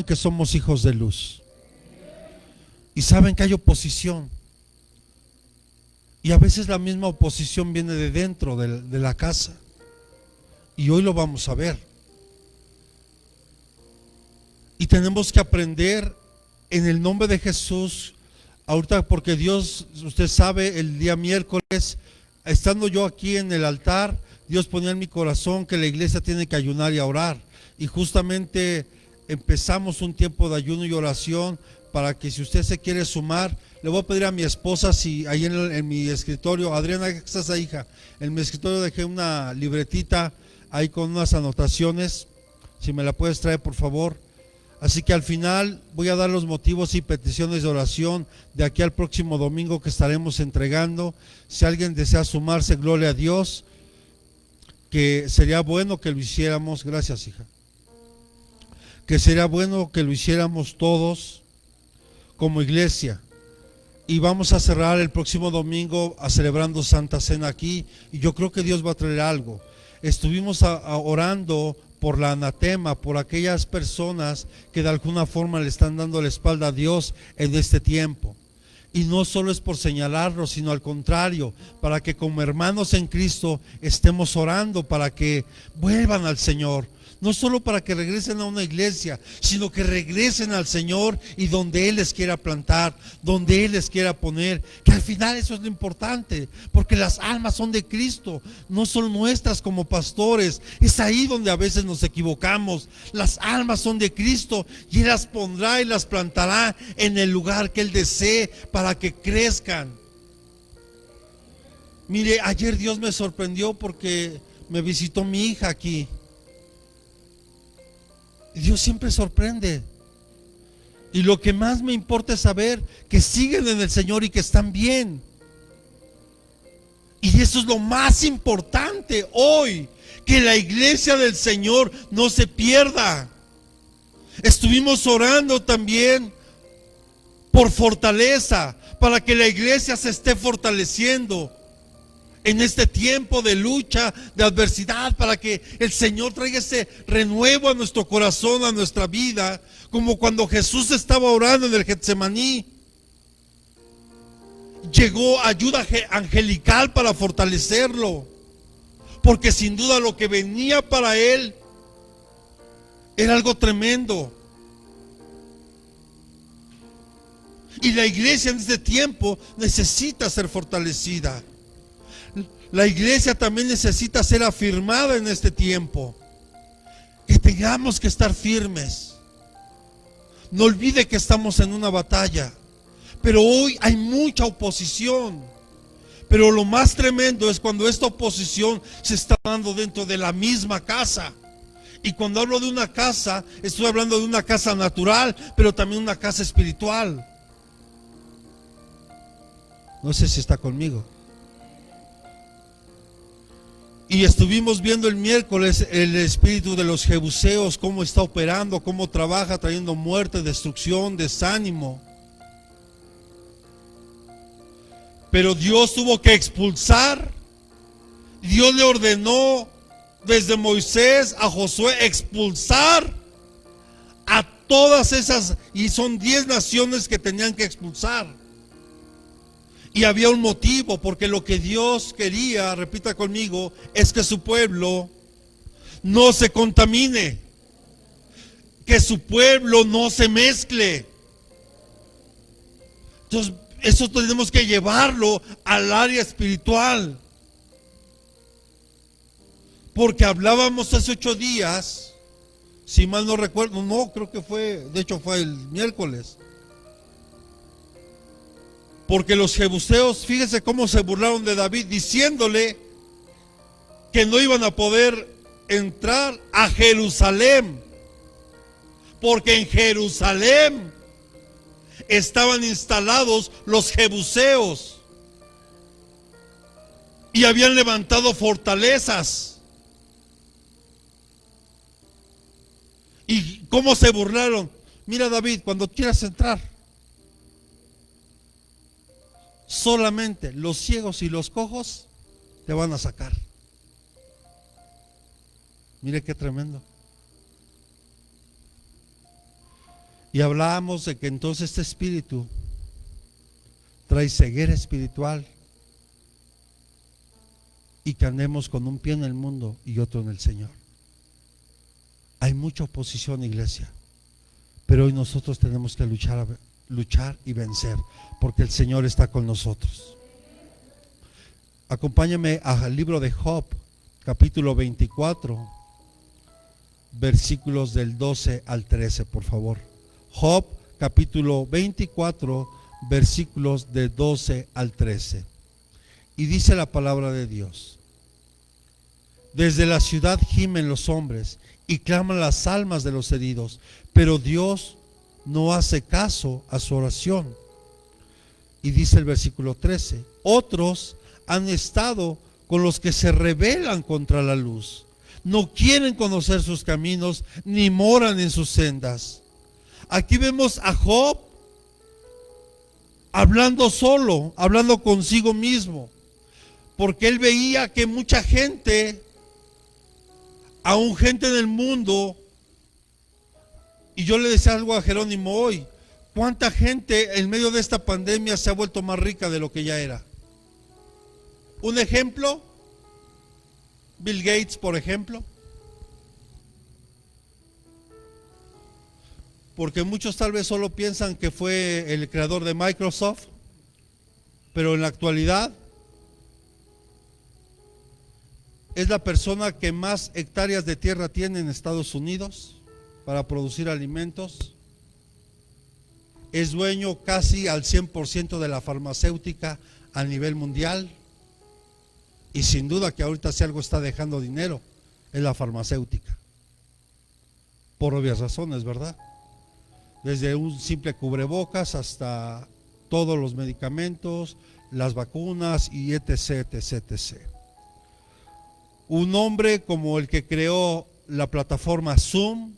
que somos hijos de luz y saben que hay oposición, y a veces la misma oposición viene de dentro de la casa, y hoy lo vamos a ver, y tenemos que aprender en el nombre de Jesús ahorita, porque Dios, usted sabe, el día miércoles, estando yo aquí en el altar, Dios ponía en mi corazón que la iglesia tiene que ayunar y orar, y justamente empezamos un tiempo de ayuno y oración para que, si usted se quiere sumar, le voy a pedir a mi esposa, si ahí en mi escritorio, Adriana, ¿qué estás ahí, hija? En mi escritorio dejé una libretita ahí con unas anotaciones, si me la puedes traer, por favor. Así que al final voy a dar los motivos y peticiones de oración de aquí al próximo domingo que estaremos entregando. Si alguien desea sumarse, gloria a Dios, que sería bueno que lo hiciéramos. Gracias, hija. Que sería bueno que lo hiciéramos todos como iglesia. Y vamos a cerrar el próximo domingo celebrando Santa Cena aquí, y yo creo que Dios va a traer algo. Estuvimos orando por la anatema, por aquellas personas que de alguna forma le están dando la espalda a Dios en este tiempo. Y no solo es por señalarlo, sino al contrario, para que como hermanos en Cristo estemos orando para que vuelvan al Señor. No solo para que regresen a una iglesia, sino que regresen al Señor y donde Él les quiera plantar, donde Él les quiera poner. Que al final eso es lo importante, porque las almas son de Cristo, no son nuestras como pastores. Es ahí donde a veces nos equivocamos. Las almas son de Cristo y Él las pondrá y las plantará en el lugar que Él desee para que crezcan. Mire, ayer Dios me sorprendió porque me visitó mi hija aquí. Dios siempre sorprende. Y lo que más me importa es saber que siguen en el Señor y que están bien. Y eso es lo más importante hoy, que la iglesia del Señor no se pierda. Estuvimos orando también por fortaleza, para que la iglesia se esté fortaleciendo en este tiempo de lucha, de adversidad, para que el Señor traiga ese renuevo a nuestro corazón, a nuestra vida, como cuando Jesús estaba orando en el Getsemaní. Llegó ayuda angelical para fortalecerlo, porque sin duda lo que venía para él era algo tremendo. Y la iglesia en este tiempo necesita ser fortalecida. La iglesia también necesita ser afirmada en este tiempo. Que tengamos que estar firmes. No olvide que estamos en una batalla, pero hoy hay mucha oposición. Pero lo más tremendo es cuando esta oposición se está dando dentro de la misma casa. Y cuando hablo de una casa, estoy hablando de una casa natural, pero también una casa espiritual. No sé si está conmigo. Y estuvimos viendo el miércoles el espíritu de los jebuseos, cómo está operando, cómo trabaja, trayendo muerte, destrucción, desánimo. Pero Dios tuvo que expulsar. Dios le ordenó desde Moisés a Josué expulsar a todas esas, y son 10 naciones que tenían que expulsar. Y había un motivo, porque lo que Dios quería, repita conmigo, es que su pueblo no se contamine, que su pueblo no se mezcle. Entonces, eso tenemos que llevarlo al área espiritual. Porque hablábamos hace 8 días, si mal no recuerdo, no, creo que fue, de hecho fue el miércoles. Porque los jebuseos, fíjense cómo se burlaron de David, diciéndole que no iban a poder entrar a Jerusalén, porque en Jerusalén estaban instalados los jebuseos y habían levantado fortalezas. ¿Y cómo se burlaron? Mira, David, cuando quieras entrar, solamente los ciegos y los cojos te van a sacar. Mire qué tremendo. Y hablábamos de que entonces este espíritu trae ceguera espiritual y que andemos con un pie en el mundo y otro en el Señor. Hay mucha oposición, iglesia, pero hoy nosotros tenemos que luchar y vencer, porque el Señor está con nosotros. Acompáñame al libro de Job, capítulo 24, versículos del 12 al 13, por favor. Job, capítulo 24, versículos de 12 al 13. Y dice la palabra de Dios: desde la ciudad gimen los hombres y claman las almas de los heridos, pero Dios no hace caso a su oración. Y dice el versículo 13: otros han estado con los que se rebelan contra la luz, no quieren conocer sus caminos, ni moran en sus sendas. Aquí vemos a Job hablando solo, hablando consigo mismo, porque él veía que mucha gente, aún gente en el mundo, y yo le decía algo a Jerónimo hoy: ¿cuánta gente en medio de esta pandemia se ha vuelto más rica de lo que ya era? Un ejemplo, Bill Gates, por ejemplo. Porque muchos tal vez solo piensan que fue el creador de Microsoft, pero en la actualidad es la persona que más hectáreas de tierra tiene en Estados Unidos para producir alimentos. Es dueño casi al 100% de la farmacéutica a nivel mundial. Y sin duda que ahorita si algo está dejando dinero es la farmacéutica, por obvias razones, ¿verdad? Desde un simple cubrebocas hasta todos los medicamentos, las vacunas y etc, etc, etc. Un hombre como el que creó la plataforma Zoom,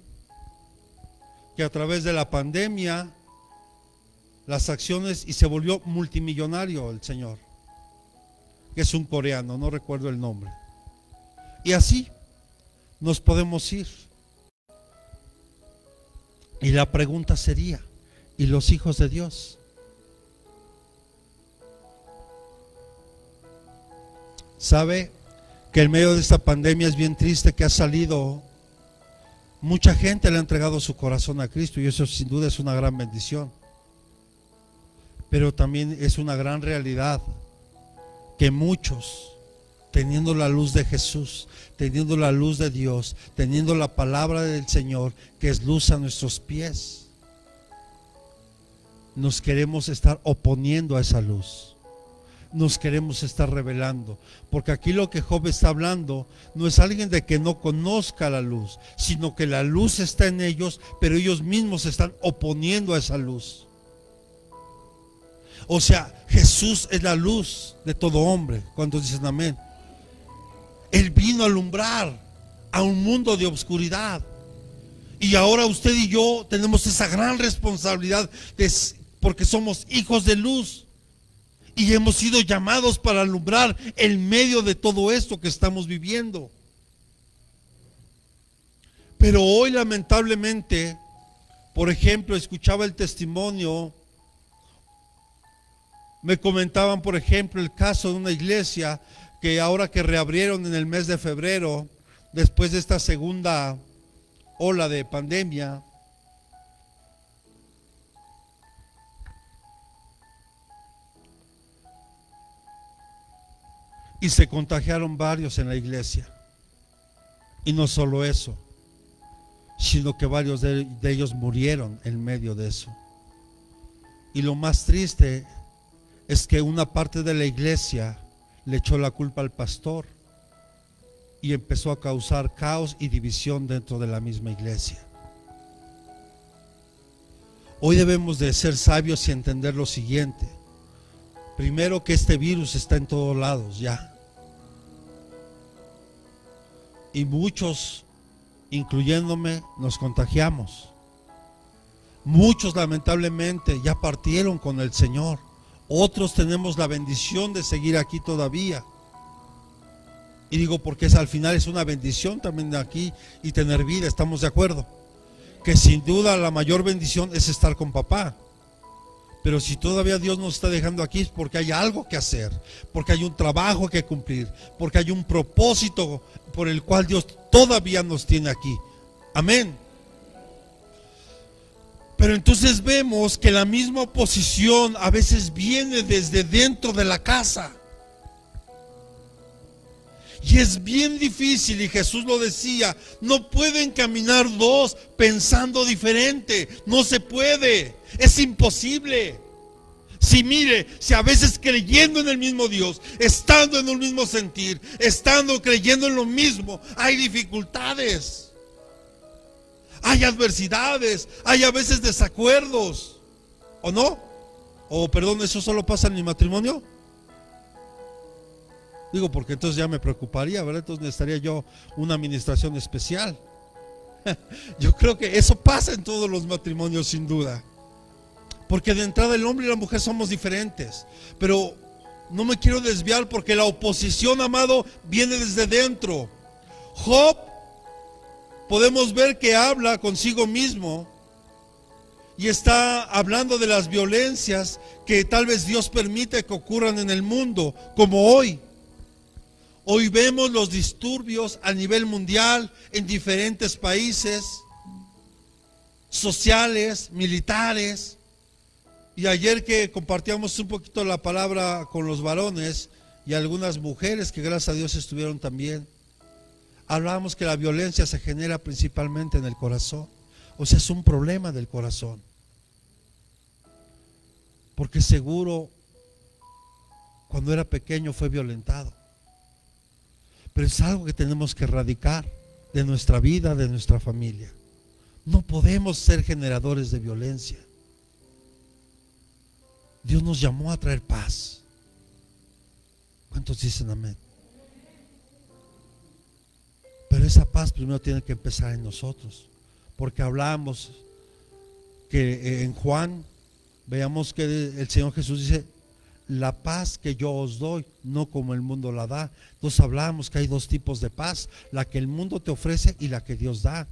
que a través de la pandemia las acciones, y se volvió multimillonario el señor, que es un coreano, no recuerdo el nombre. Y así nos podemos ir. Y la pregunta sería: ¿y los hijos de Dios? ¿Sabe que en medio de esta pandemia es bien triste que ha salido mucha gente, le ha entregado su corazón a Cristo, y eso sin duda es una gran bendición? Pero también es una gran realidad que muchos, teniendo la luz de Jesús, teniendo la luz de Dios, teniendo la palabra del Señor, que es luz a nuestros pies, nos queremos estar oponiendo a esa luz, nos queremos estar rebelando, porque aquí lo que Job está hablando no es alguien de que no conozca la luz, sino que la luz está en ellos, pero ellos mismos se están oponiendo a esa luz. O sea, Jesús es la luz de todo hombre. ¿Cuántos dicen amén? Él vino a alumbrar a un mundo de oscuridad. Y ahora usted y yo tenemos esa gran responsabilidad porque somos hijos de luz. Y hemos sido llamados para alumbrar en medio de todo esto que estamos viviendo. Pero hoy lamentablemente, por ejemplo, escuchaba el testimonio. Me comentaban, por ejemplo, el caso de una iglesia que ahora que reabrieron en el mes de febrero, después de esta segunda ola de pandemia, y se contagiaron varios en la iglesia. Y no solo eso, sino que varios de ellos murieron en medio de eso. Y lo más triste es que una parte de la iglesia le echó la culpa al pastor y empezó a causar caos y división dentro de la misma iglesia. Hoy debemos de ser sabios y entender lo siguiente: primero, que este virus está en todos lados ya, y muchos, incluyéndome, nos contagiamos. Muchos lamentablemente ya partieron con el Señor. Otros tenemos la bendición de seguir aquí todavía. Y digo porque al final es una bendición también de aquí y tener vida, ¿estamos de acuerdo? que sin duda la mayor bendición es estar con papá. Pero si todavía Dios nos está dejando aquí es porque hay algo que hacer, porque hay un trabajo que cumplir, porque hay un propósito por el cual Dios todavía nos tiene aquí. Amén. Pero entonces vemos que la misma oposición a veces viene desde dentro de la casa. Y es bien difícil, y Jesús lo decía, no pueden caminar dos pensando diferente, no se puede, es imposible. Si mire, si a veces creyendo en el mismo Dios, estando en el mismo sentir, estando creyendo en lo mismo, hay dificultades, hay adversidades, hay a veces desacuerdos, ¿o no? O perdón, ¿eso solo pasa en mi matrimonio? Digo, porque entonces ya me preocuparía, ¿verdad? Entonces necesitaría yo una administración especial. Yo creo que eso pasa en todos los matrimonios, sin duda. Porque de entrada el hombre y la mujer somos diferentes. Pero no me quiero desviar porque la oposición, amado, viene desde dentro. Job, podemos ver que habla consigo mismo y está hablando de las violencias que tal vez Dios permite que ocurran en el mundo, como hoy. Hoy vemos los disturbios a nivel mundial en diferentes países, sociales, militares. Y ayer que compartíamos un poquito la palabra con los varones y algunas mujeres que gracias a Dios estuvieron también, hablábamos que la violencia se genera principalmente en el corazón. O sea, es un problema del corazón. Porque seguro cuando era pequeño fue violentado. Pero es algo que tenemos que erradicar de nuestra vida, de nuestra familia. No podemos ser generadores de violencia. Dios nos llamó a traer paz. ¿Cuántos dicen amén? Pero esa paz primero tiene que empezar en nosotros. Porque hablamos que en Juan, veamos que el Señor Jesús dice: la paz que yo os doy, no como el mundo la da. Entonces hablamos que hay dos tipos de paz: la que el mundo te ofrece y la que Dios da.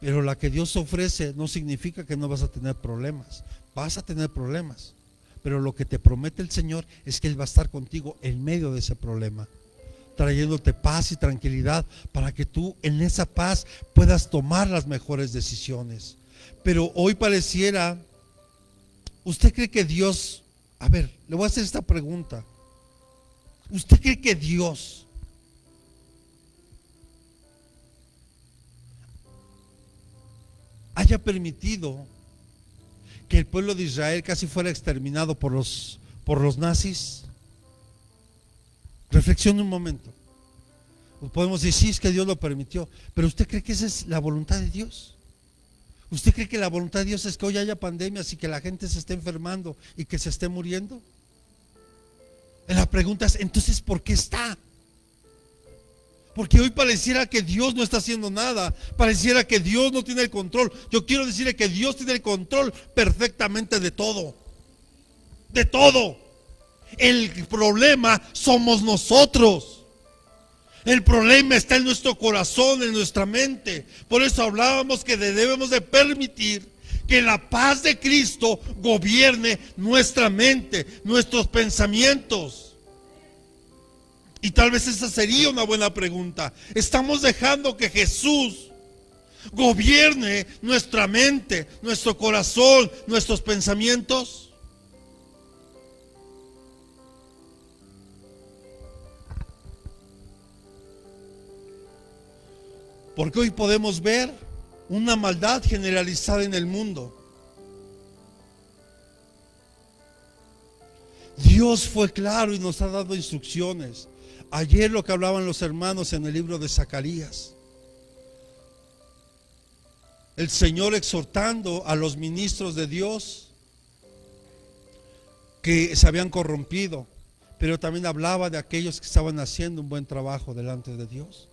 Pero la que Dios ofrece no significa que no vas a tener problemas. Vas a tener problemas, pero lo que te promete el Señor es que Él va a estar contigo en medio de ese problema, trayéndote paz y tranquilidad para que tú en esa paz puedas tomar las mejores decisiones. Pero hoy pareciera, ¿usted cree que Dios, a ver, le voy a hacer esta pregunta, ¿usted cree que Dios haya permitido que el pueblo de Israel casi fuera exterminado por los nazis? Reflexione un momento. Podemos decir, sí, es que Dios lo permitió, pero ¿usted cree que esa es la voluntad de Dios? ¿Usted cree que la voluntad de Dios es que hoy haya pandemias y que la gente se esté enfermando y que se esté muriendo? La pregunta es, entonces, ¿por qué está? Porque hoy pareciera que Dios no está haciendo nada, pareciera que Dios no tiene el control. Yo quiero decirle que Dios tiene el control perfectamente de todo. De todo. El problema somos nosotros. El problema está en nuestro corazón, en nuestra mente. Por eso hablábamos que debemos de permitir que la paz de Cristo gobierne nuestra mente, nuestros pensamientos. Y tal vez esa sería una buena pregunta. ¿Estamos dejando que Jesús gobierne nuestra mente, nuestro corazón, nuestros pensamientos? Porque hoy podemos ver una maldad generalizada en el mundo. Dios fue claro y nos ha dado instrucciones. Ayer lo que hablaban los hermanos en el libro de Zacarías, el Señor exhortando a los ministros de Dios que se habían corrompido, pero también hablaba de aquellos que estaban haciendo un buen trabajo delante de Dios.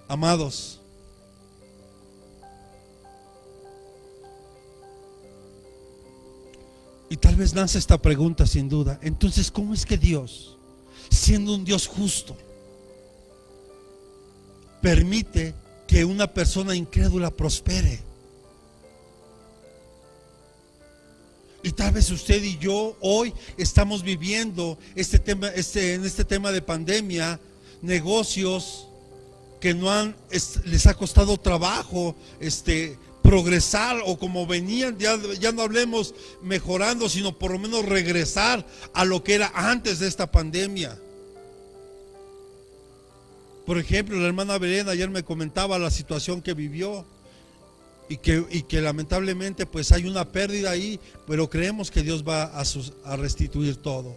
Amados, y tal vez nace esta pregunta sin duda. Entonces, ¿cómo es que Dios, siendo un Dios justo, permite que una persona incrédula prospere. Y tal vez usted y yo hoy estamos viviendo en este tema de pandemia, negocios que les ha costado trabajo progresar, o como venían, ya no hablemos mejorando, sino por lo menos regresar a lo que era antes de esta pandemia. Por ejemplo, la hermana Belén ayer me comentaba la situación que vivió y que lamentablemente pues hay una pérdida ahí, pero creemos que Dios va a restituir todo.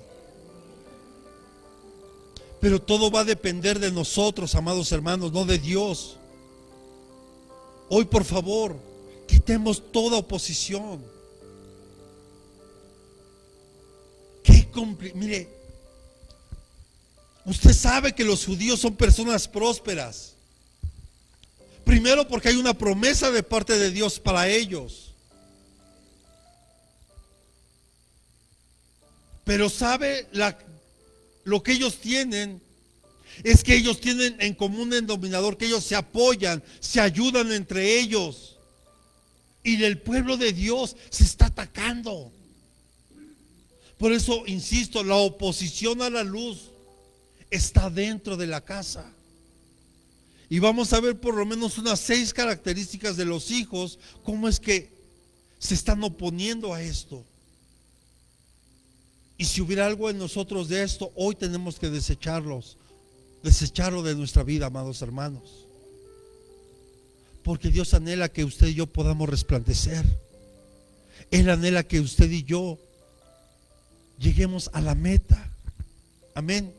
Pero todo va a depender de nosotros, amados hermanos, no de Dios. Hoy, por favor, quitemos toda oposición. Mire, usted sabe que los judíos son personas prósperas. Primero, porque hay una promesa de parte de Dios para ellos. Pero sabe lo que ellos tienen es que ellos tienen en común denominador que ellos se apoyan, se ayudan entre ellos. Y el pueblo de Dios se está atacando. Por eso insisto, la oposición a la luz está dentro de la casa. Y vamos a ver por lo menos unas 6 características de los hijos, cómo es que se están oponiendo a esto. Y si hubiera algo en nosotros de esto, hoy tenemos que desecharlo de nuestra vida, amados hermanos. Porque Dios anhela que usted y yo podamos resplandecer. Él anhela que usted y yo lleguemos a la meta. Amén.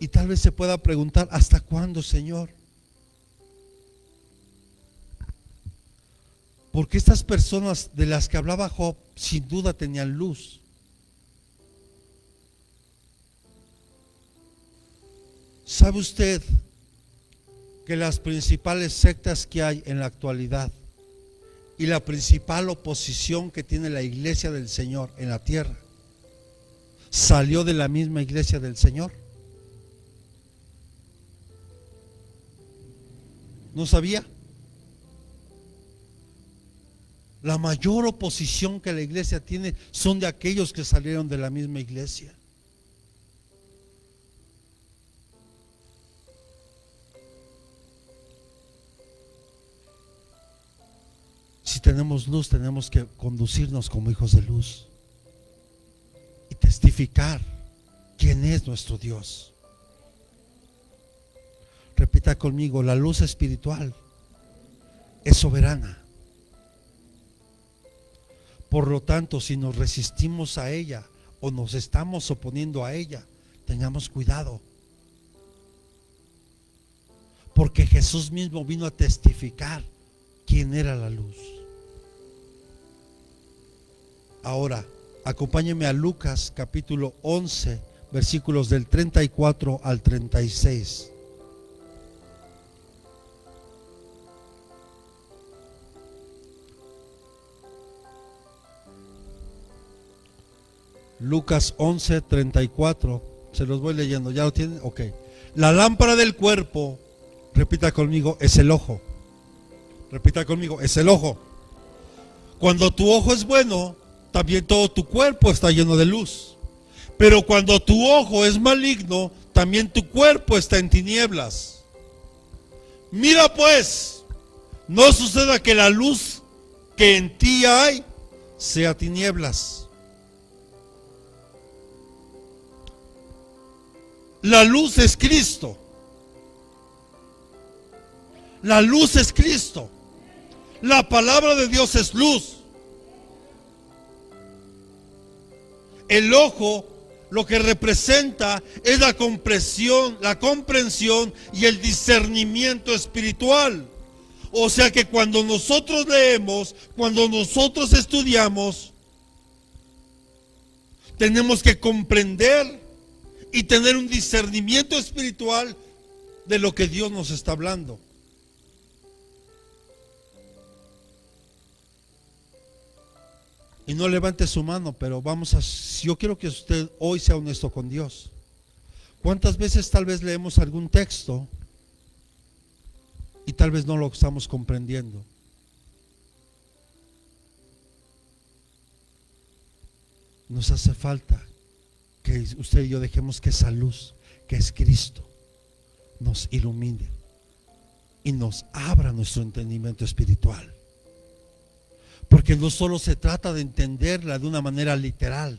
Y tal vez se pueda preguntar, ¿hasta cuándo, Señor? Porque estas personas de las que hablaba Job sin duda tenían luz. ¿Sabe usted que las principales sectas que hay en la actualidad y la principal oposición que tiene la iglesia del Señor en la tierra salió de la misma iglesia del Señor? ¿No sabía? La mayor oposición que la iglesia tiene son de aquellos que salieron de la misma iglesia. Si tenemos luz, tenemos que conducirnos como hijos de luz y testificar quién es nuestro Dios. Repita conmigo, la luz espiritual es soberana. Por lo tanto, si nos resistimos a ella o nos estamos oponiendo a ella, tengamos cuidado. Porque Jesús mismo vino a testificar quién era la luz. Ahora, acompáñenme a Lucas capítulo 11, versículos del 34 al 36. Lucas 11, 34. Se los voy leyendo. ¿Ya lo tienen? Ok. La lámpara del cuerpo, repita conmigo, es el ojo. Repita conmigo, es el ojo. Cuando tu ojo es bueno, también todo tu cuerpo está lleno de luz. Pero cuando tu ojo es maligno, también tu cuerpo está en tinieblas. Mira pues, no suceda que la luz que en ti hay sea tinieblas. La luz es Cristo. La luz es Cristo. La palabra de Dios es luz. El ojo lo que representa es la comprensión y el discernimiento espiritual. O sea que cuando nosotros leemos, cuando nosotros estudiamos, tenemos que comprender y tener un discernimiento espiritual de lo que Dios nos está hablando. Y no levante su mano, pero yo quiero que usted hoy sea honesto con Dios. ¿Cuántas veces tal vez leemos algún texto y tal vez no lo estamos comprendiendo? Nos hace falta que usted y yo dejemos que esa luz, que es Cristo, nos ilumine y nos abra nuestro entendimiento espiritual. Porque no solo se trata de entenderla de una manera literal.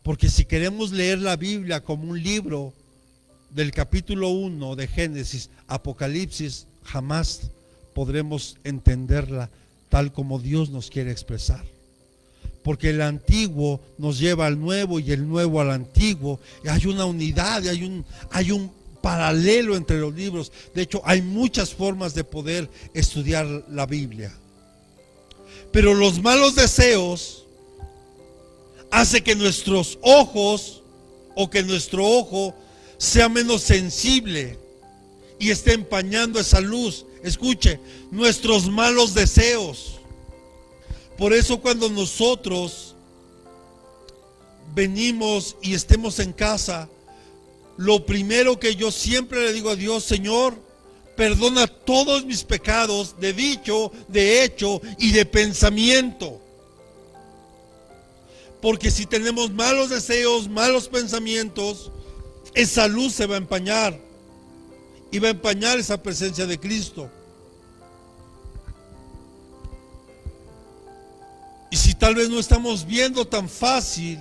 Porque si queremos leer la Biblia como un libro del capítulo 1 de Génesis, Apocalipsis, jamás podremos entenderla tal como Dios nos quiere expresar. Porque el antiguo nos lleva al nuevo y el nuevo al antiguo. Y hay una unidad, y hay un paralelo entre los libros. De hecho, hay muchas formas de poder estudiar la Biblia. Pero los malos deseos hace que nuestros ojos o que nuestro ojo sea menos sensible y esté empañando esa luz. Escuche, nuestros malos deseos. Por eso cuando nosotros venimos y estemos en casa, lo primero que yo siempre le digo a Dios: Señor, perdona todos mis pecados de dicho, de hecho y de pensamiento. Porque si tenemos malos deseos, malos pensamientos, esa luz se va a empañar y va a empañar esa presencia de Cristo. Y si tal vez no estamos viendo tan fácil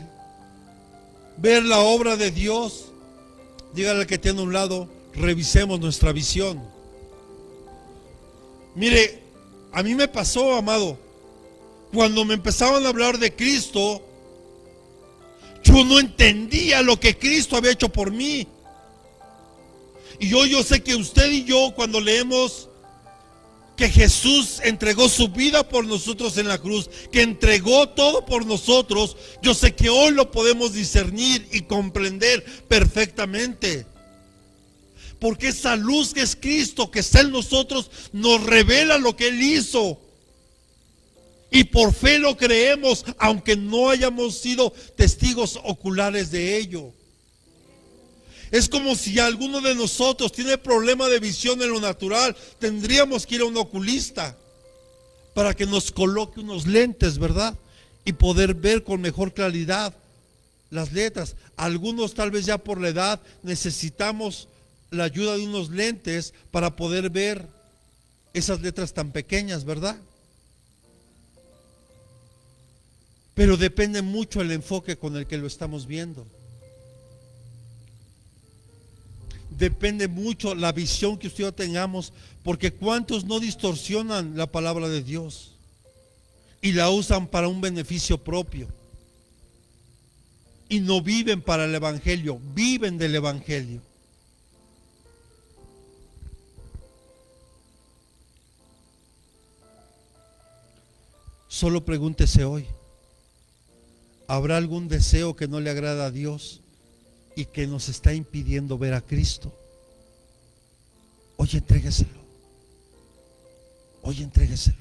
ver la obra de Dios, dígale al que tiene a un lado: revisemos nuestra visión. Mire, a mí me pasó, amado, cuando me empezaban a hablar de Cristo, yo no entendía lo que Cristo había hecho por mí. Y yo sé que usted y yo, cuando leemos que Jesús entregó su vida por nosotros en la cruz, que entregó todo por nosotros, yo sé que hoy lo podemos discernir y comprender perfectamente. Porque esa luz que es Cristo, que está en nosotros, nos revela lo que Él hizo. Y por fe lo creemos, aunque no hayamos sido testigos oculares de ello. Es como si alguno de nosotros tiene problema de visión en lo natural, tendríamos que ir a un oculista para que nos coloque unos lentes, ¿verdad? Y poder ver con mejor claridad las letras. Algunos tal vez ya por la edad necesitamos la ayuda de unos lentes para poder ver esas letras tan pequeñas, ¿verdad? Pero depende mucho el enfoque con el que lo estamos viendo. Depende mucho la visión que usted y yo tengamos, porque ¿cuántos no distorsionan la palabra de Dios y la usan para un beneficio propio? Y no viven para el evangelio, viven del evangelio. Solo pregúntese hoy: ¿habrá algún deseo que no le agrada a Dios y que nos está impidiendo ver a Cristo? Hoy entrégueselo. Hoy entrégueselo.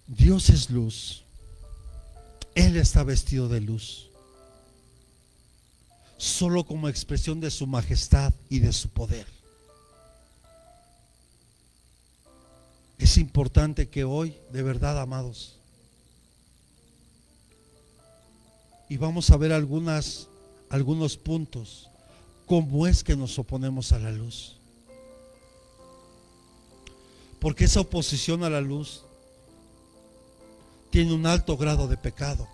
Dios es luz. Él está vestido de luz, solo como expresión de su majestad y de su poder. Es importante que hoy, de verdad, amados, y vamos a ver algunos puntos, cómo es que nos oponemos a la luz. Porque esa oposición a la luz tiene un alto grado de pecado.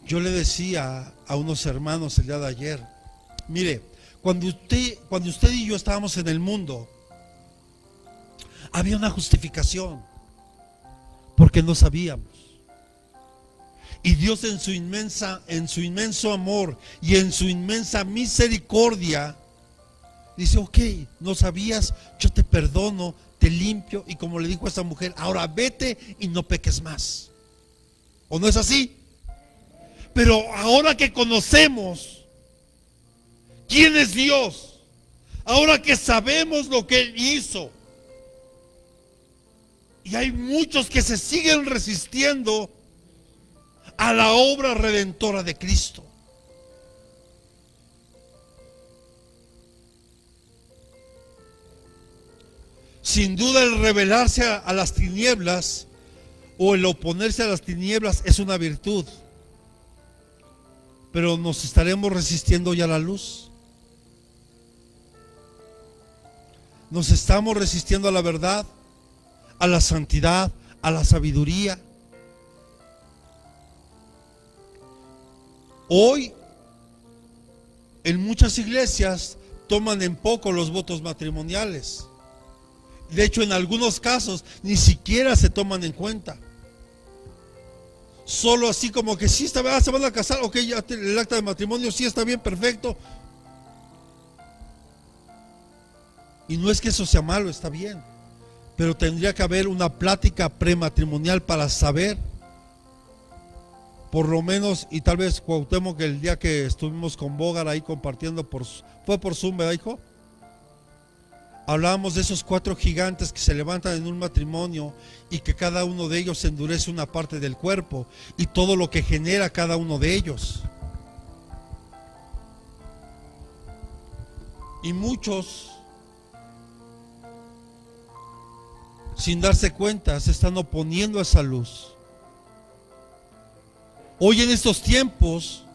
Yo le decía a unos hermanos el día de ayer: mire, cuando usted y yo estábamos en el mundo, había una justificación, porque no sabíamos. Y Dios en su inmenso amor y en su inmensa misericordia dice: ok, no sabías, yo te perdono, te limpio, y como le dijo a esa mujer, ahora vete y no peques más. ¿O no es así? Pero ahora que conocemos quién es Dios, ahora que sabemos lo que Él hizo. Y hay muchos que se siguen resistiendo a la obra redentora de Cristo. Sin duda el rebelarse a las tinieblas o el oponerse a las tinieblas es una virtud. Pero nos estaremos resistiendo ya a la luz. Nos estamos resistiendo a la verdad, a la santidad, a la sabiduría. Hoy, en muchas iglesias toman en poco los votos matrimoniales. De hecho, en algunos casos ni siquiera se toman en cuenta. Solo así como que sí, se van a casar, ok, ya el acta de matrimonio sí está bien, perfecto. Y no es que eso sea malo, está bien. Pero tendría que haber una plática prematrimonial para saber, por lo menos, y tal vez Cuauhtémoc, que el día que estuvimos con Bogar ahí compartiendo, fue por Zoom, ¿verdad, hijo? Hablábamos de esos 4 gigantes que se levantan en un matrimonio y que cada uno de ellos endurece una parte del cuerpo y todo lo que genera cada uno de ellos. Y muchos, sin darse cuenta, se están oponiendo a esa luz. Hoy en estos tiempos,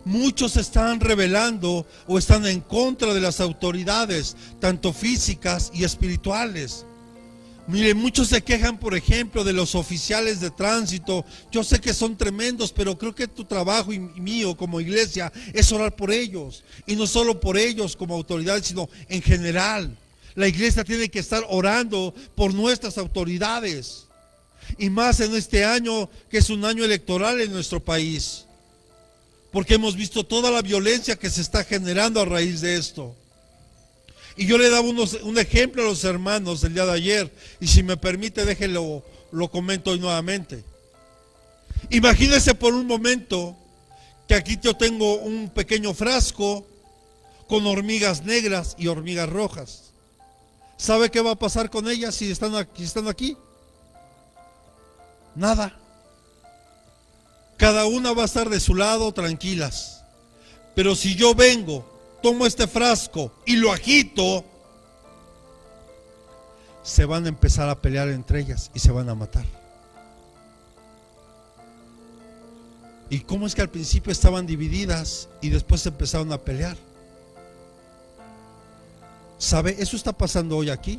muchos se están rebelando o están en contra de las autoridades, tanto físicas y espirituales. Mire, muchos se quejan, por ejemplo, de los oficiales de tránsito. Yo sé que son tremendos, pero creo que tu trabajo y mío como iglesia es orar por ellos. Y no solo por ellos como autoridades, sino en general. La iglesia tiene que estar orando por nuestras autoridades. Y más en este año, que es un año electoral en nuestro país. Porque hemos visto toda la violencia que se está generando a raíz de esto. Y yo le daba un ejemplo a los hermanos el día de ayer. Y si me permite, déjenlo, lo comento hoy nuevamente. Imagínense por un momento que aquí yo tengo un pequeño frasco con hormigas negras y hormigas rojas. ¿Sabe qué va a pasar con ellas si están aquí? Nada. Cada una va a estar de su lado tranquilas. Pero si yo vengo, tomo este frasco y lo agito, se van a empezar a pelear entre ellas y se van a matar. ¿Y cómo es que al principio estaban divididas y después se empezaron a pelear? ¿Sabe? Eso está pasando hoy aquí.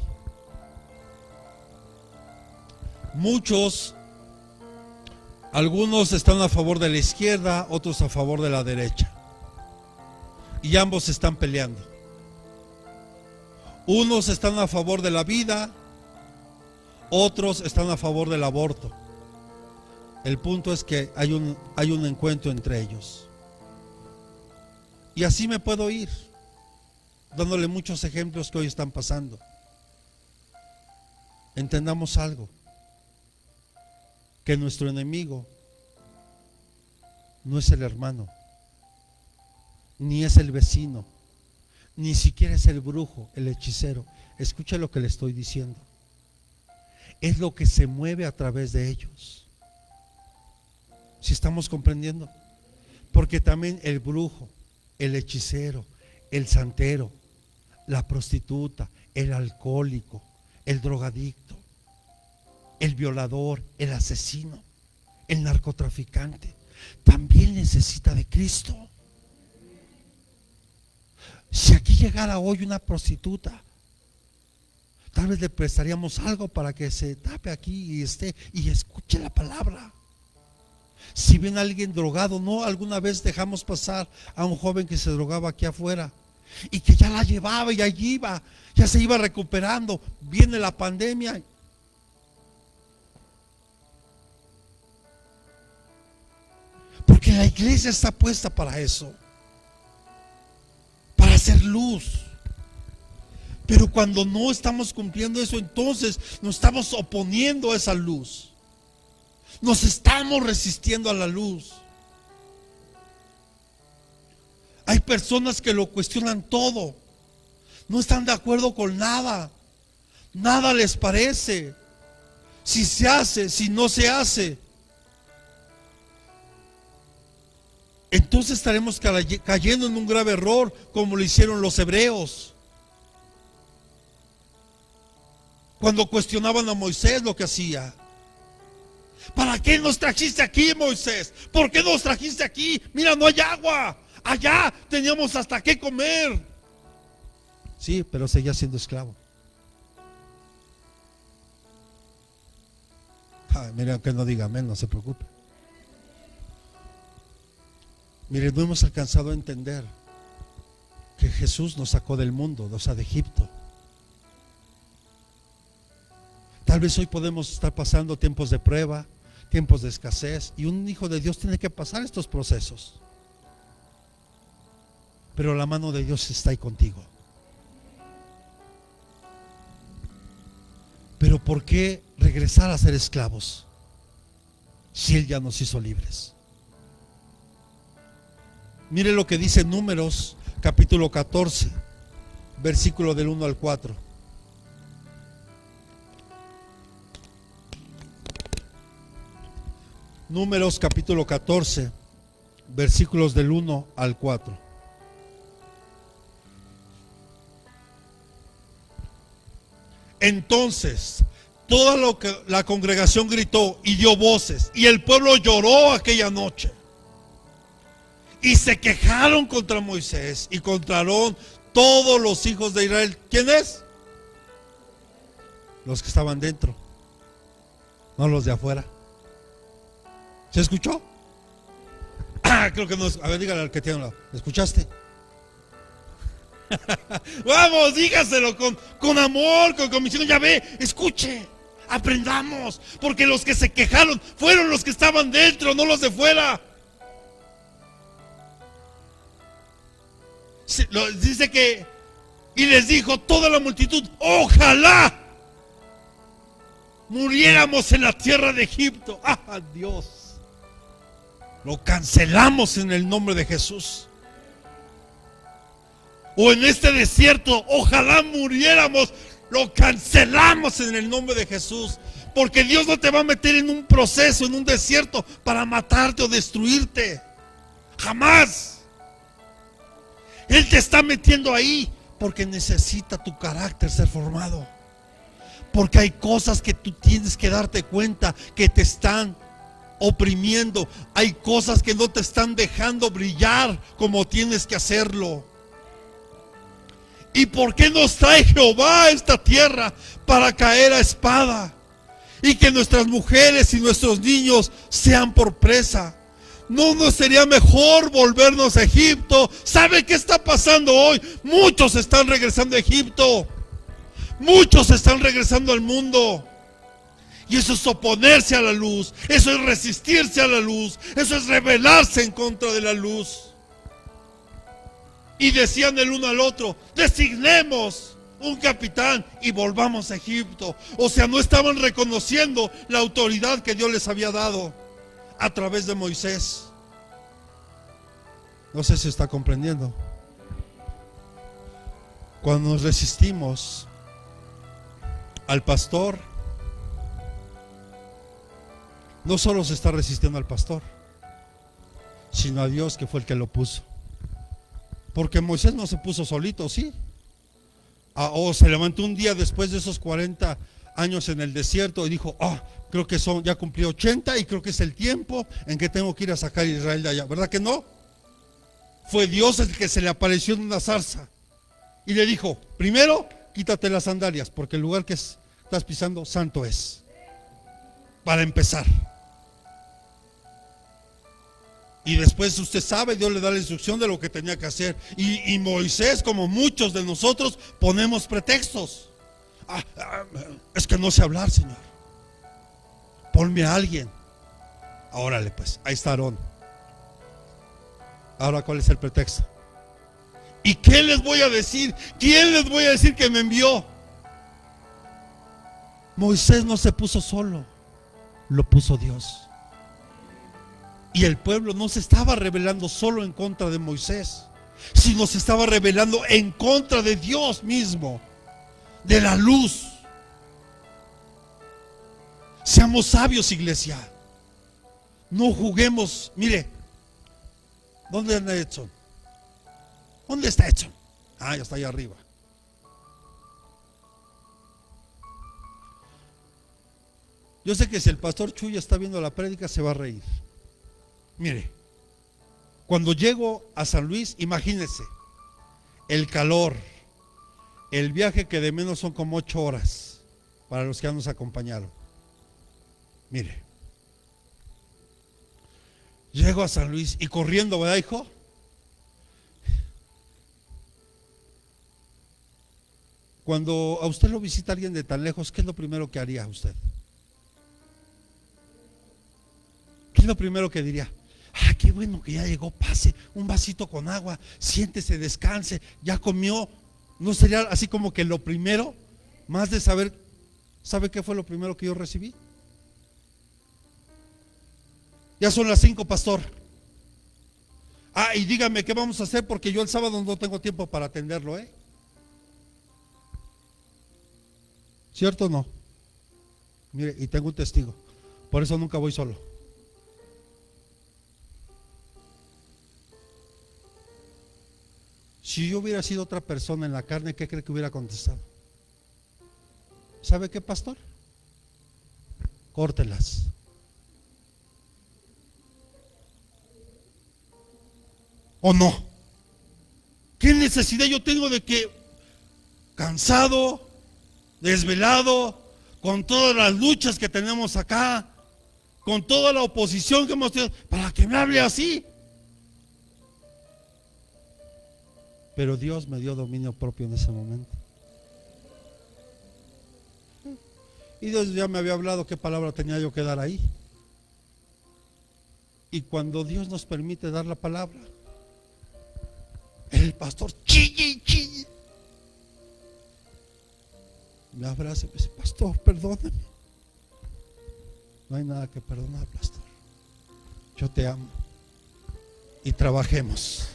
Algunos están a favor de la izquierda, otros a favor de la derecha. Y ambos están peleando. Unos están a favor de la vida, otros están a favor del aborto. El punto es que hay un encuentro entre ellos. Y así me puedo ir, dándole muchos ejemplos que hoy están pasando. Entendamos algo. Que nuestro enemigo no es el hermano, ni es el vecino, ni siquiera es el brujo, el hechicero. Escuche lo que le estoy diciendo. Es lo que se mueve a través de ellos. ¿Sí estamos comprendiendo? Porque también el brujo, el hechicero, el santero, la prostituta, el alcohólico, el drogadicto, el violador, el asesino, el narcotraficante, también necesita de Cristo. Si aquí llegara hoy una prostituta, tal vez le prestaríamos algo para que se tape aquí y esté y escuche la palabra. Si ven a alguien drogado, no, alguna vez dejamos pasar a un joven que se drogaba aquí afuera y que ya la llevaba y allí iba, ya se iba recuperando. Viene la pandemia. Porque la iglesia está puesta para eso, para hacer luz. Pero cuando no estamos cumpliendo eso, entonces nos estamos oponiendo a esa luz. Nos estamos resistiendo a la luz. Hay personas que lo cuestionan todo. No están de acuerdo con nada. Nada les parece. Si se hace, si no se hace. Entonces estaremos cayendo en un grave error, como lo hicieron los hebreos. Cuando cuestionaban a Moisés lo que hacía. ¿Para qué nos trajiste aquí, Moisés? ¿Por qué nos trajiste aquí? Mira, no hay agua. Allá teníamos hasta qué comer. Sí, pero seguía siendo esclavo. Ay, mire, aunque no diga amén, no se preocupe. Mire, no hemos alcanzado a entender que Jesús nos sacó del mundo, o sea, de Egipto. Tal vez hoy podemos estar pasando tiempos de prueba, tiempos de escasez, y un hijo de Dios tiene que pasar estos procesos. Pero la mano de Dios está ahí contigo. Pero ¿por qué regresar a ser esclavos si Él ya nos hizo libres? Mire lo que dice Números capítulo 14, versículo del 1 al 4. Números capítulo 14, versículos del 1 al 4. Entonces toda la congregación gritó y dio voces, y el pueblo lloró aquella noche. Y se quejaron contra Moisés y contra Aarón todos los hijos de Israel. ¿Quién es? Los que estaban dentro, no los de afuera. ¿Se escuchó? Creo que no. A ver, dígale al que tiene un lado. ¿Escuchaste? Vamos, dígaselo con amor, con convicción. Ya ve, escuche, aprendamos. Porque los que se quejaron fueron los que estaban dentro, no los de fuera. Dice que, y les dijo toda la multitud: ojalá muriéramos en la tierra de Egipto. ¡Ah, Dios! Lo cancelamos en el nombre de Jesús. O en este desierto, ojalá muriéramos. Lo cancelamos en el nombre de Jesús. Porque Dios no te va a meter en un proceso, en un desierto, para matarte o destruirte. Jamás. Él te está metiendo ahí porque necesita tu carácter ser formado. Porque hay cosas que tú tienes que darte cuenta que te están oprimiendo. Hay cosas que no te están dejando brillar como tienes que hacerlo. ¿Y por qué nos trae Jehová a esta tierra? Para caer a espada y que nuestras mujeres y nuestros niños sean por presa. ¿No nos sería mejor volvernos a Egipto? ¿Sabe qué está pasando hoy? Muchos están regresando a Egipto. Muchos están regresando al mundo. Y eso es oponerse a la luz. Eso es resistirse a la luz. Eso es rebelarse en contra de la luz. Y decían el uno al otro: designemos un capitán y volvamos a Egipto. O sea, no estaban reconociendo la autoridad que Dios les había dado a través de Moisés. No sé si está comprendiendo. Cuando nos resistimos al pastor, no solo se está resistiendo al pastor, sino a Dios, que fue el que lo puso. Porque Moisés no se puso solito, ¿sí? O se levantó un día después de esos 40 años en el desierto y dijo: creo que ya cumplí 80 y creo que es el tiempo en que tengo que ir a sacar a Israel de allá. ¿Verdad que no? Fue Dios el que se le apareció en una zarza y le dijo: primero, quítate las sandalias, porque el lugar que estás pisando santo es. Para empezar. Y después, usted sabe, Dios le da la instrucción de lo que tenía que hacer. Y Moisés, como muchos de nosotros, ponemos pretextos. Es que no sé hablar, Señor. Ponme a alguien. Órale, pues, ahí está Aarón. Ahora, ¿cuál es el pretexto? ¿Y qué les voy a decir? ¿Quién les voy a decir que me envió? Moisés no se puso solo, lo puso Dios. Y el pueblo no se estaba rebelando solo en contra de Moisés. sino se estaba rebelando en contra de Dios mismo, de la luz. Seamos sabios, iglesia. No juguemos. Mire, ¿dónde anda Edson? ¿Dónde está Edson? Ah, ya está allá arriba. Yo sé que si el pastor Chuy está viendo la prédica se va a reír. Mire, cuando llego a San Luis, imagínense el calor, el viaje que de menos son como 8 horas para los que nos acompañaron. Mire, llego a San Luis y corriendo, ¿verdad, hijo? Cuando a usted lo visita alguien de tan lejos, ¿qué es lo primero que haría usted? ¿Qué es lo primero que diría? Ah, qué bueno que ya llegó, pase un vasito con agua, siéntese, descanse, ya comió. ¿No sería así como que lo primero? Más de saber, ¿sabe qué fue lo primero que yo recibí? Ya son las 5, pastor. Ah, y dígame qué vamos a hacer porque yo el sábado no tengo tiempo para atenderlo, ¿eh? ¿Cierto o no? Mire, y tengo un testigo. Por eso nunca voy solo. Si yo hubiera sido otra persona en la carne, ¿qué cree que hubiera contestado? ¿Sabe qué, pastor? Córtelas. ¿O no? ¿Qué necesidad yo tengo de que cansado, desvelado, con todas las luchas que tenemos acá, con toda la oposición que hemos tenido, para que me hable así? Pero Dios me dio dominio propio en ese momento. Y Dios ya me había hablado qué palabra tenía yo que dar ahí. Y cuando Dios nos permite dar la palabra, el pastor chille y chille. Me abraza y me dice: pastor, perdóname. No hay nada que perdonar, pastor. Yo te amo. Y trabajemos.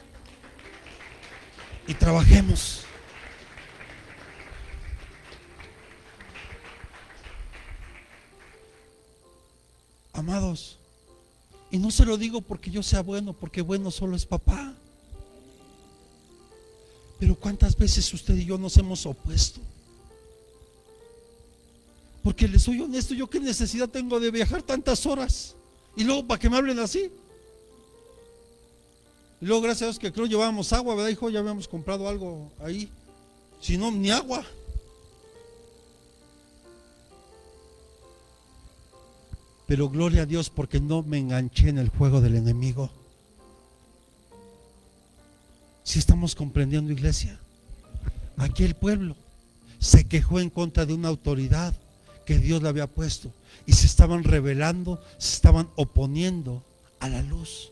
Y trabajemos. Amados, y no se lo digo porque yo sea bueno, porque bueno solo es papá. Pero ¿cuántas veces usted y yo nos hemos opuesto? Porque les soy honesto, yo qué necesidad tengo de viajar tantas horas y luego para que me hablen así. Y luego, gracias a Dios, que creo llevábamos agua, ¿verdad, hijo? Ya habíamos comprado algo ahí. Si no, ni agua. Pero gloria a Dios porque no me enganché en el juego del enemigo. Si estamos comprendiendo, iglesia, aquí el pueblo se quejó en contra de una autoridad que Dios le había puesto y se estaban rebelando, se estaban oponiendo a la luz.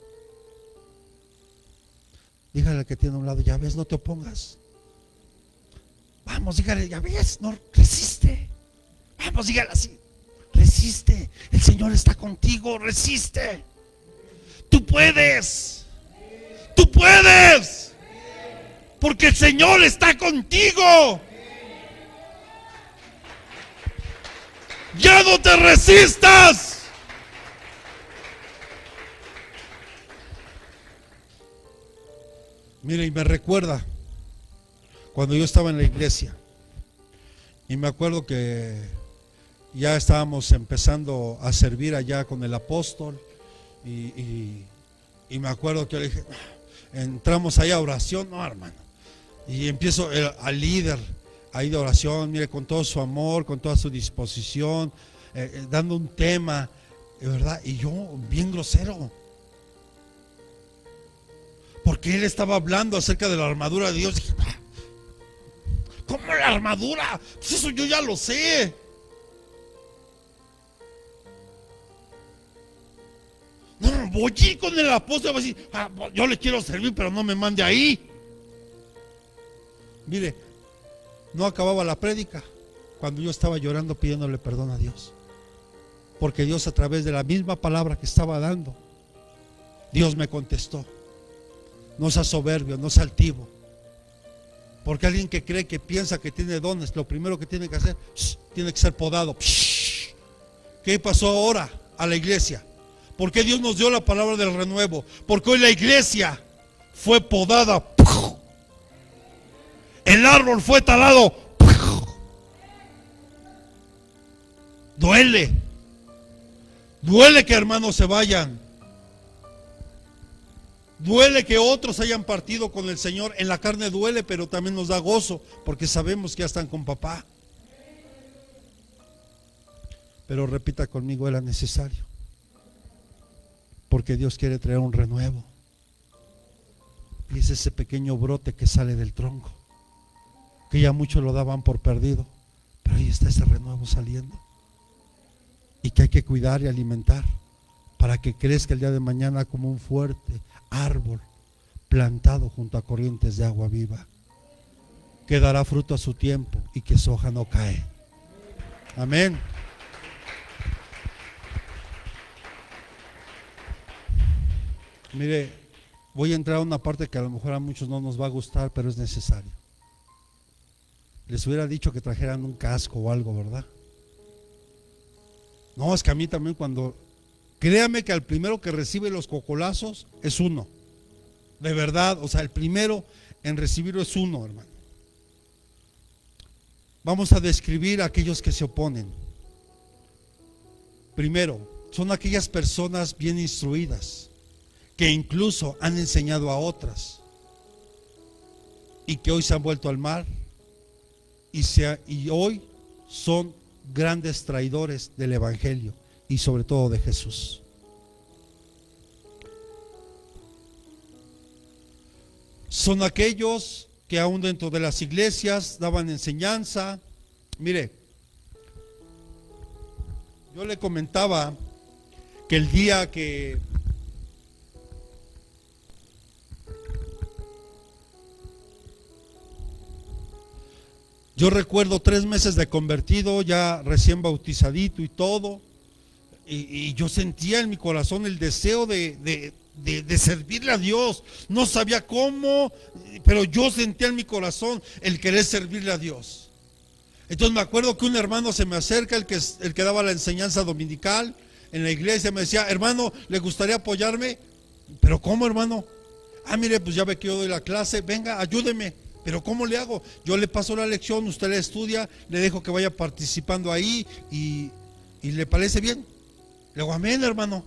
Dígale al que tiene a un lado: ya ves, no te opongas. Vamos, dígale: ya ves, no resiste. Vamos, dígale así: resiste, el Señor está contigo, resiste. Tú puedes, tú puedes, porque el Señor está contigo. Ya no te resistas. Mire, y me recuerda cuando yo estaba en la iglesia, y me acuerdo que ya estábamos empezando a servir allá con el apóstol, y me acuerdo que yo le dije: entramos ahí a oración, no, hermano, y empiezo al líder ahí de oración, mire, con todo su amor, con toda su disposición, dando un tema, ¿verdad? Y yo bien grosero, porque él estaba hablando acerca de la armadura de Dios. Dije: ¿cómo la armadura? Pues eso yo ya lo sé. No, voy a ir con el apóstol, voy a decir: yo le quiero servir, pero no me mande ahí. Mire, no acababa la prédica cuando yo estaba llorando pidiéndole perdón a Dios, porque Dios, a través de la misma palabra que estaba dando, Dios me contestó. No sea soberbio, no sea altivo. Porque alguien que cree, que piensa que tiene dones, lo primero que tiene que hacer, tiene que ser podado. ¿Qué pasó ahora a la iglesia? ¿Por qué Dios nos dio la palabra del renuevo? Porque hoy la iglesia fue podada. El árbol fue talado. Duele. Duele que hermanos se vayan. Duele que otros hayan partido con el Señor. En la carne duele, pero también nos da gozo, porque sabemos que ya están con papá. Pero repita conmigo, era necesario. Porque Dios quiere traer un renuevo. Y es ese pequeño brote que sale del tronco, que ya muchos lo daban por perdido, pero ahí está ese renuevo saliendo, y que hay que cuidar y alimentar para que crezca el día de mañana como un fuerte árbol plantado junto a corrientes de agua viva, que dará fruto a su tiempo y que su hoja no cae. Amén. Mire, voy a entrar a una parte que a lo mejor a muchos no nos va a gustar, pero es necesario. Les hubiera dicho que trajeran un casco o algo, ¿verdad? No, es que a mí también cuando... Créame que al primero que recibe los cocolazos es uno. De verdad, o sea, el primero en recibirlo es uno, hermano. Vamos a describir a aquellos que se oponen. Primero, son aquellas personas bien instruidas, que incluso han enseñado a otras, y que hoy se han vuelto al mal, y hoy son grandes traidores del Evangelio y sobre todo de Jesús. Son aquellos que aún dentro de las iglesias daban enseñanza. Mire, yo le comentaba que el día que yo recuerdo 3 meses de convertido, ya recién bautizadito y todo, y yo sentía en mi corazón el deseo de servirle a Dios. No sabía cómo, pero yo sentía en mi corazón el querer servirle a Dios. Entonces me acuerdo que un hermano se me acerca, el que daba la enseñanza dominical en la iglesia, me decía: hermano, ¿le gustaría apoyarme? ¿Pero cómo, hermano? Mire, pues ya ve que yo doy la clase, venga, ayúdeme. ¿Pero cómo le hago? Yo le paso la lección, usted la estudia, le dejo que vaya participando ahí y ¿le parece bien? Le digo: amén, hermano.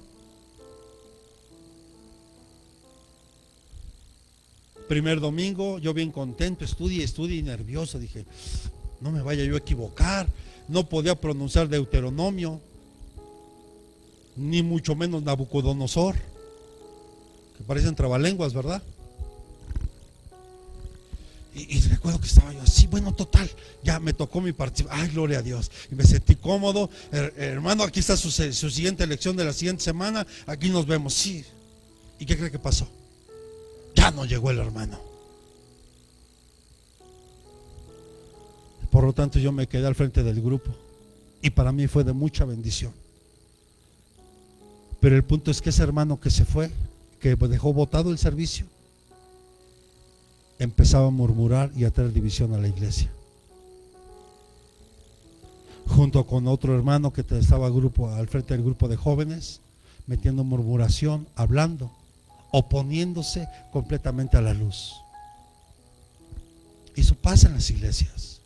Primer domingo, yo bien contento, estudié y nervioso. Dije: no me vaya yo a equivocar. No podía pronunciar Deuteronomio, ni mucho menos Nabucodonosor, que parecen trabalenguas, ¿verdad? Y recuerdo que estaba yo así, bueno, total, ya me tocó mi participación. Ay, gloria a Dios. Y me sentí cómodo. Hermano, aquí está su siguiente lección de la siguiente semana. Aquí nos vemos. Sí. ¿Y qué cree que pasó? Ya no llegó el hermano. Por lo tanto, yo me quedé al frente del grupo, y para mí fue de mucha bendición. Pero el punto es que ese hermano que se fue, que dejó botado el servicio, empezaba a murmurar y a traer división a la iglesia, junto con otro hermano que estaba al frente del grupo de jóvenes, metiendo murmuración, hablando, oponiéndose completamente a la luz. Eso pasa en las iglesias.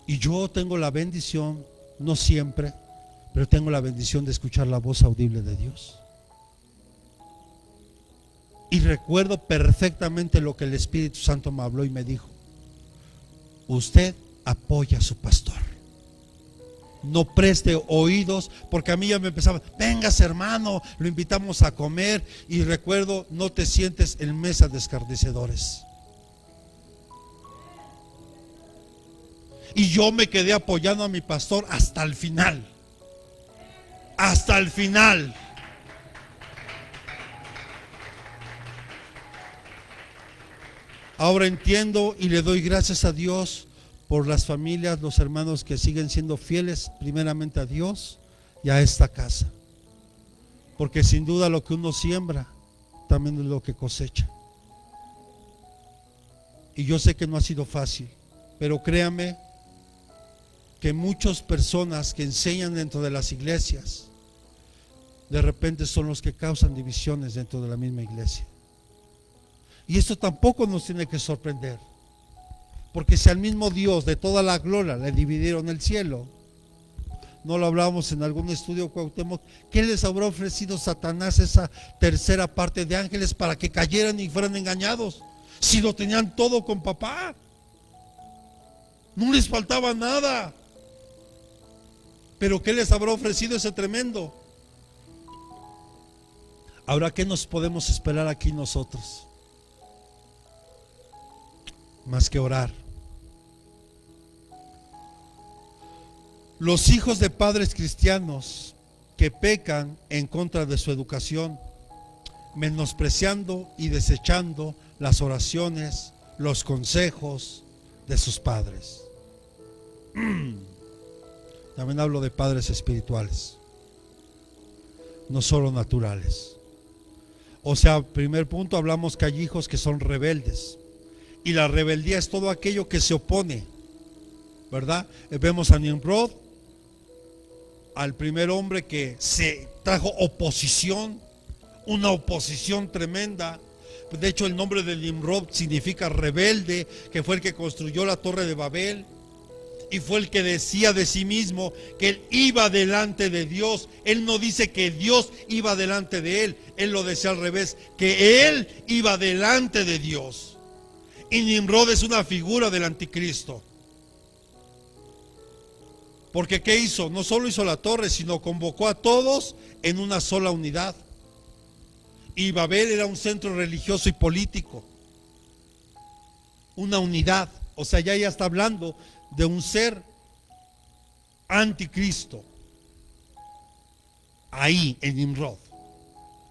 Y yo tengo la bendición, no siempre, pero tengo la bendición de escuchar la voz audible de Dios. Y recuerdo perfectamente lo que el Espíritu Santo me habló y me dijo: usted apoya a su pastor, no preste oídos, porque a mí ya me empezaba: vengas, hermano, lo invitamos a comer. Y recuerdo: no te sientes en mesa de escarnecedores. Y yo me quedé apoyando a mi pastor hasta el final. Hasta el final. Ahora entiendo y le doy gracias a Dios por las familias, los hermanos que siguen siendo fieles primeramente a Dios y a esta casa. porque sin duda lo que uno siembra también es lo que cosecha. Y yo sé que no ha sido fácil, pero créame que muchas personas que enseñan dentro de las iglesias de repente son los que causan divisiones dentro de la misma iglesia. Y esto tampoco nos tiene que sorprender, porque si al mismo Dios de toda la gloria le dividieron el cielo, no lo hablábamos en algún estudio, Cuauhtémoc, ¿qué les habrá ofrecido Satanás esa tercera parte de ángeles para que cayeran y fueran engañados? Si lo tenían todo con papá, no les faltaba nada. Pero ¿qué les habrá ofrecido ese tremendo? Ahora, ¿qué nos podemos esperar aquí nosotros? Más que orar. Los hijos de padres cristianos que pecan en contra de su educación, menospreciando y desechando las oraciones, los consejos de sus padres. También hablo de padres espirituales, no solo naturales. O sea, primer punto, hablamos que hay hijos que son rebeldes, y la rebeldía es todo aquello que se opone, ¿verdad? Vemos a Nimrod, al primer hombre que se trajo oposición, una oposición tremenda. De hecho, el nombre de Nimrod significa rebelde, que fue el que construyó la torre de Babel y fue el que decía de sí mismo que él iba delante de Dios. Él no dice que Dios iba delante de él, él lo decía al revés, que él iba delante de Dios. Y Nimrod es una figura del anticristo. Porque ¿qué hizo? No solo hizo la torre, sino convocó a todos en una sola unidad. Y Babel era un centro religioso y político. Una unidad. O sea, ya está hablando de un ser anticristo. Ahí en Nimrod,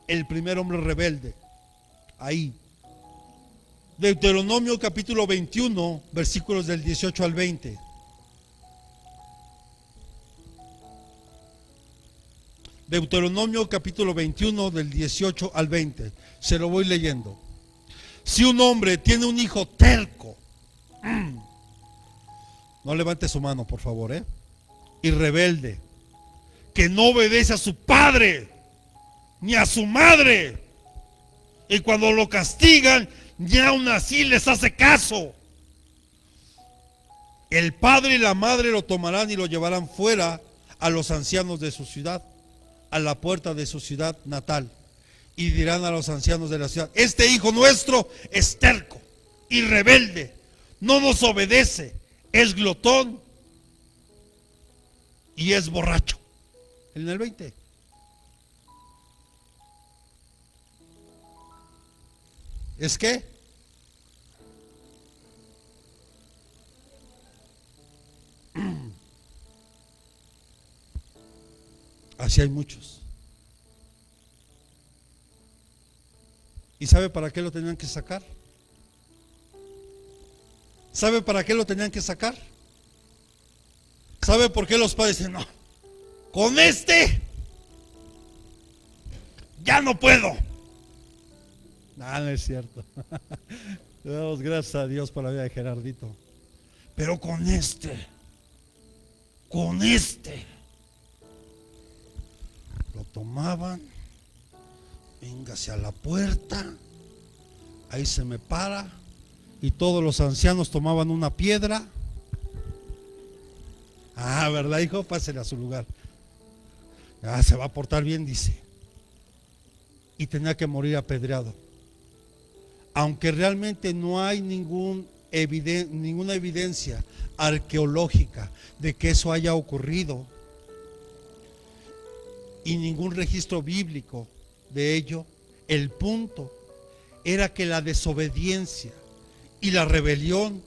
el primer hombre rebelde. Ahí. Deuteronomio capítulo 21, versículos del 18 al 20. Deuteronomio capítulo 21 del 18 al 20. Se lo voy leyendo. Si un hombre tiene un hijo terco, no levante su mano por favor, y rebelde, que no obedece a su padre ni a su madre, y cuando lo castigan ni aún así les hace caso, el padre y la madre lo tomarán y lo llevarán fuera a los ancianos de su ciudad, a la puerta de su ciudad natal, y dirán a los ancianos de la ciudad: este hijo nuestro es terco y rebelde, no nos obedece, es glotón y es borracho. En el 20. ¿Es qué? Así hay muchos. ¿Y sabe para qué lo tenían que sacar? ¿Sabe para qué lo tenían que sacar? ¿Sabe por qué los padres dicen: no, con este ya no puedo? No es cierto. Le damos gracias a Dios por la vida de Gerardito. Pero con este lo tomaban, véngase a la puerta, ahí se me para, y todos los ancianos tomaban una piedra. Ah, ¿verdad, hijo? Pásele a su lugar. Ah, se va a portar bien, dice. Y tenía que morir apedreado. Aunque realmente no hay ninguna evidencia arqueológica de que eso haya ocurrido, y ningún registro bíblico de ello, el punto era que la desobediencia y la rebelión,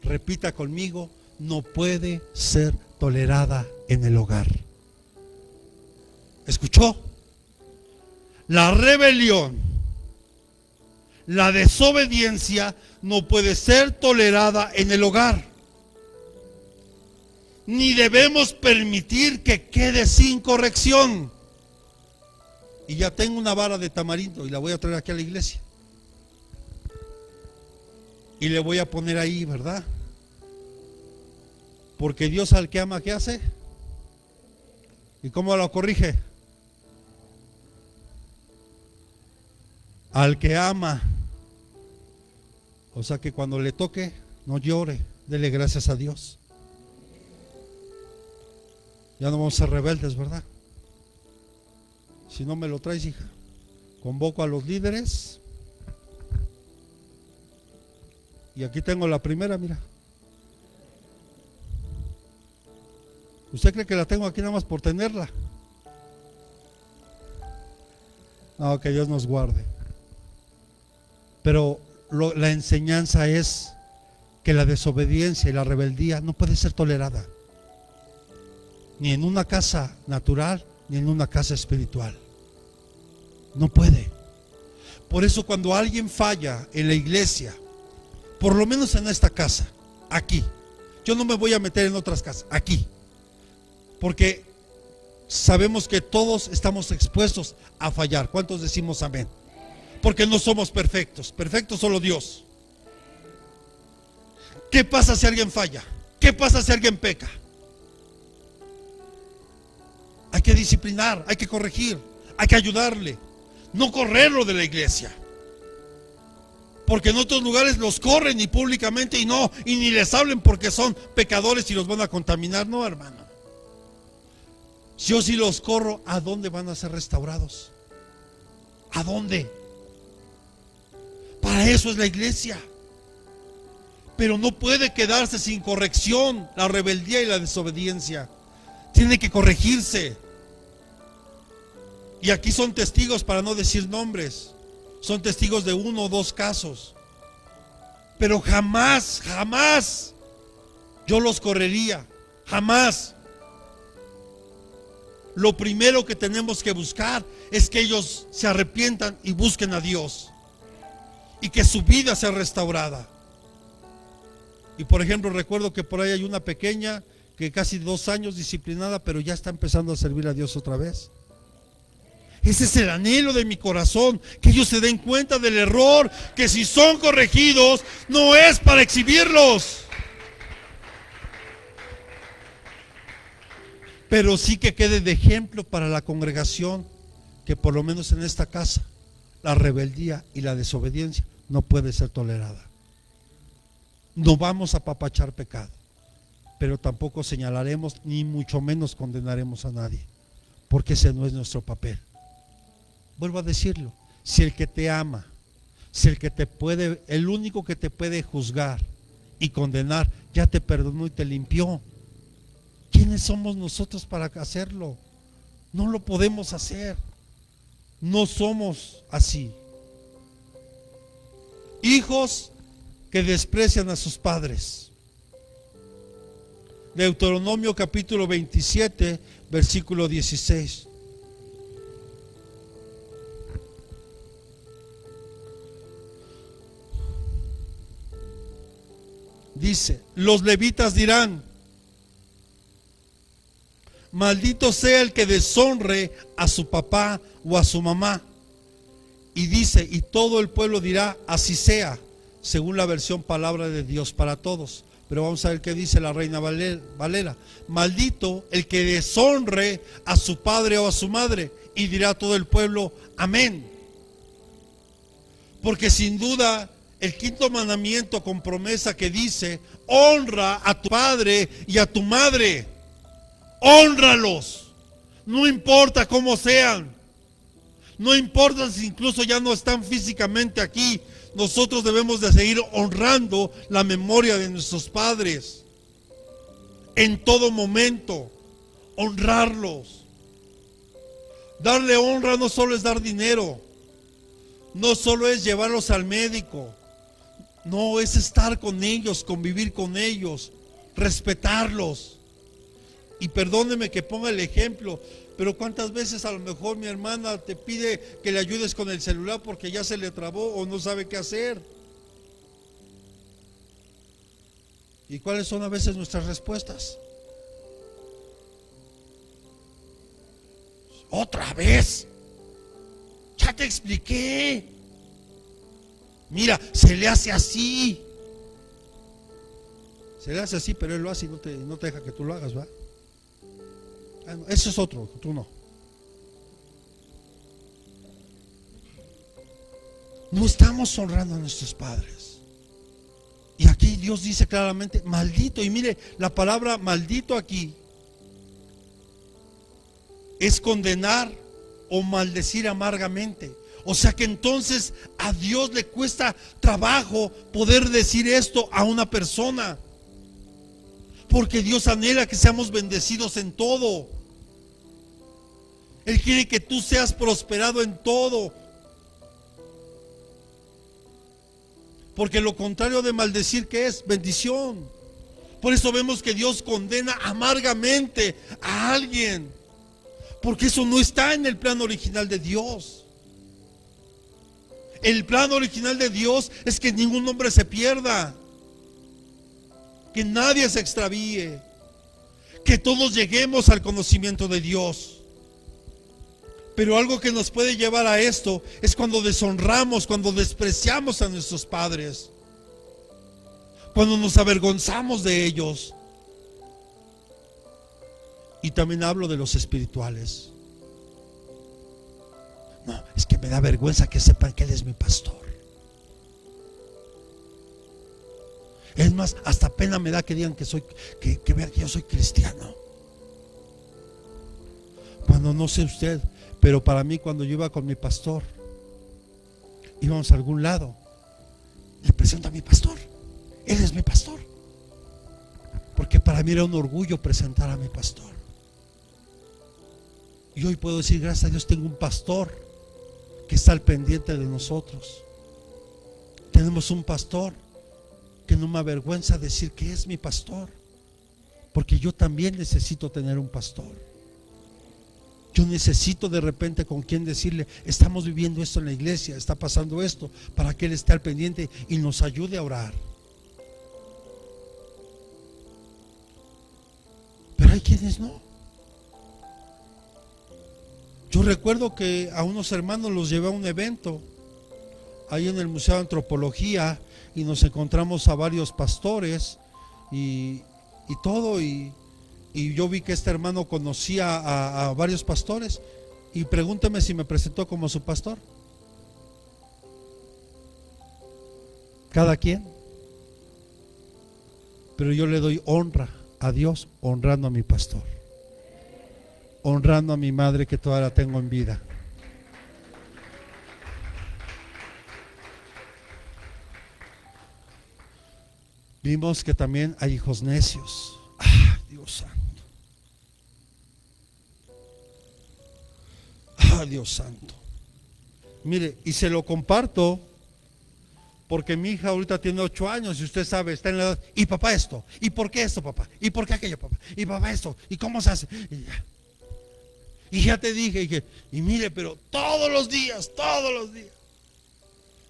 repita conmigo, no puede ser tolerada en el hogar. ¿Escuchó? La rebelión, la desobediencia no puede ser tolerada en el hogar. Ni debemos permitir que quede sin corrección. y ya tengo una vara de tamarindo y la voy a traer aquí a la iglesia. Y le voy a poner ahí, ¿verdad? Porque Dios al que ama, ¿qué hace? ¿Y cómo lo corrige? Al que ama. O sea que cuando le toque, no llore, dele gracias a Dios. Ya no vamos a ser rebeldes, ¿verdad? Si no me lo traes, hija, convoco a los líderes. Y aquí tengo la primera, mira. ¿Usted cree que la tengo aquí nada más por tenerla? No, que Dios nos guarde. Pero la enseñanza es que la desobediencia y la rebeldía no puede ser tolerada, ni en una casa natural, ni en una casa espiritual. No puede. Por eso cuando alguien falla en la iglesia, por lo menos en esta casa, aquí, yo no me voy a meter en otras casas, aquí, porque sabemos que todos estamos expuestos a fallar. ¿Cuántos decimos amén? Porque no somos perfectos, perfecto solo Dios. ¿Qué pasa si alguien falla? ¿Qué pasa si alguien peca? Hay que disciplinar, hay que corregir, hay que ayudarle, no correrlo de la iglesia. Porque en otros lugares los corren y públicamente y ni les hablen porque son pecadores y los van a contaminar. No, hermano. Yo si los corro, ¿a dónde van a ser restaurados? ¿A dónde? Para eso es la iglesia. Pero no puede quedarse sin corrección la rebeldía y la desobediencia. Tiene que corregirse. Y aquí son testigos, para no decir nombres, son testigos de 1 o 2 casos. Pero jamás, jamás yo los correría. Jamás. Lo primero que tenemos que buscar es que ellos se arrepientan y busquen a Dios, y que su vida sea restaurada. Y por ejemplo, recuerdo que por ahí hay una pequeña que casi 2 años disciplinada, pero ya está empezando a servir a Dios otra vez. Ese es el anhelo de mi corazón, que ellos se den cuenta del error, que si son corregidos no es para exhibirlos, pero sí que quede de ejemplo para la congregación, que por lo menos en esta casa la rebeldía y la desobediencia no puede ser tolerada. No vamos a apapachar pecado, pero tampoco señalaremos ni mucho menos condenaremos a nadie, porque ese no es nuestro papel. Vuelvo a decirlo, si el que te ama, si el único que te puede juzgar y condenar, ya te perdonó y te limpió, ¿quiénes somos nosotros para hacerlo? No lo podemos hacer. No somos así. Hijos que desprecian a sus padres. Deuteronomio capítulo 27, versículo 16. Dice, los levitas dirán: maldito sea el que deshonre a su papá o a su mamá. Y dice, y todo el pueblo dirá: así sea, según la versión Palabra de Dios para Todos. Pero vamos a ver qué dice la Reina Valera. Maldito el que deshonre a su padre o a su madre. Y dirá todo el pueblo: amén. Porque sin duda el 5.º mandamiento con promesa que dice: honra a tu padre y a tu madre. Hónralos, no importa cómo sean, no importa si incluso ya no están físicamente aquí. Nosotros debemos de seguir honrando la memoria de nuestros padres en todo momento, honrarlos. Darle honra no solo es dar dinero, no solo es llevarlos al médico, no, es estar con ellos, convivir con ellos, respetarlos. Y perdóneme que ponga el ejemplo, pero cuántas veces a lo mejor mi hermana te pide que le ayudes con el celular porque ya se le trabó o no sabe qué hacer. ¿Y cuáles son a veces nuestras respuestas? ¿Otra vez? te expliqué. Mira, se le hace así. Se le hace así, pero él lo hace y no te deja que tú lo hagas, ¿va? Ah, no, ese es otro, tú no. No estamos honrando a nuestros padres. Y aquí Dios dice claramente, maldito. Y mire, la palabra maldito aquí es condenar o maldecir amargamente. O sea que entonces a Dios le cuesta trabajo poder decir esto a una persona, porque Dios anhela que seamos bendecidos en todo. Él quiere que tú seas prosperado en todo, porque lo contrario de maldecir, ¿qué es? Bendición. Por eso vemos que Dios condena amargamente a alguien, porque eso no está en el plan original de Dios. El plan original de Dios es que ningún hombre se pierda, que nadie se extravíe, que todos lleguemos al conocimiento de Dios. Pero algo que nos puede llevar a esto es cuando deshonramos, cuando despreciamos a nuestros padres, cuando nos avergonzamos de ellos. Y también hablo de los espirituales. No, es que me da vergüenza que sepan que Él es mi pastor. Es más, hasta pena me da que digan que vean que yo soy cristiano. Cuando no sé usted, pero para mí cuando yo iba con mi pastor, íbamos a algún lado, le presento a mi pastor. Él es mi pastor. Porque para mí era un orgullo presentar a mi pastor. Y hoy puedo decir, gracias a Dios tengo un pastor que está al pendiente de nosotros. Tenemos un pastor que no me avergüenza decir que es mi pastor, porque yo también necesito tener un pastor. Yo necesito de repente con quien decirle, estamos viviendo esto en la iglesia, está pasando esto, para que Él esté al pendiente y nos ayude a orar. Pero hay quienes no. Yo recuerdo que a unos hermanos los llevé a un evento ahí en el Museo de Antropología y nos encontramos a varios pastores y todo, y yo vi que este hermano conocía a varios pastores, y pregúnteme si me presentó como su pastor. Cada quien. Pero yo le doy honra a Dios honrando a mi pastor, honrando a mi madre que todavía la tengo en vida. Vimos que también hay hijos necios. ¡Ah, Dios santo! ¡Ah, Dios santo! Mire, y se lo comparto porque mi hija ahorita tiene 8 años y usted sabe, está en la edad. Y papá esto, ¿y por qué esto, papá? ¿Y por qué aquello, papá? Y papá esto, ¿y cómo se hace? Y ya te dije, y mire, pero todos los días.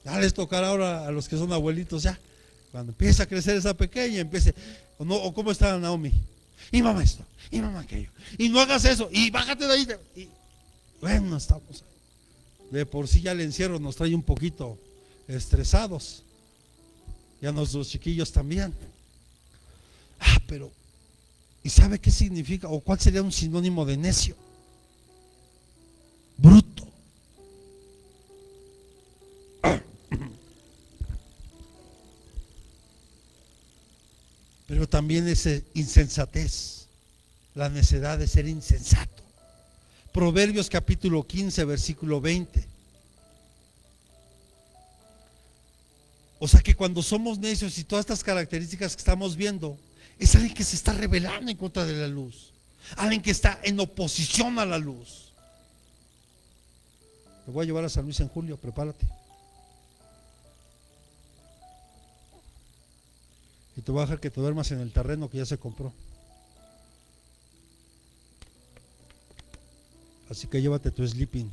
Ya les tocará ahora a los que son abuelitos ya. Cuando empieza a crecer esa pequeña, o cómo está Naomi, y mamá esto, y mamá aquello, y no hagas eso, y bájate de ahí. Y bueno, estamos de por sí ya el encierro nos trae un poquito estresados, ya nuestros chiquillos también. Pero ¿y sabe qué significa o cuál sería un sinónimo de necio? Bruto. Pero también es insensatez, la necedad de ser insensato. Proverbios capítulo 15 versículo 20. O sea que cuando somos necios y todas estas características que estamos viendo, es alguien que se está rebelando en contra de la luz, alguien que está en oposición a la luz. Te voy a llevar a San Luis en julio, prepárate. Y te voy a dejar que te duermas en el terreno que ya se compró. Así que llévate tu sleeping.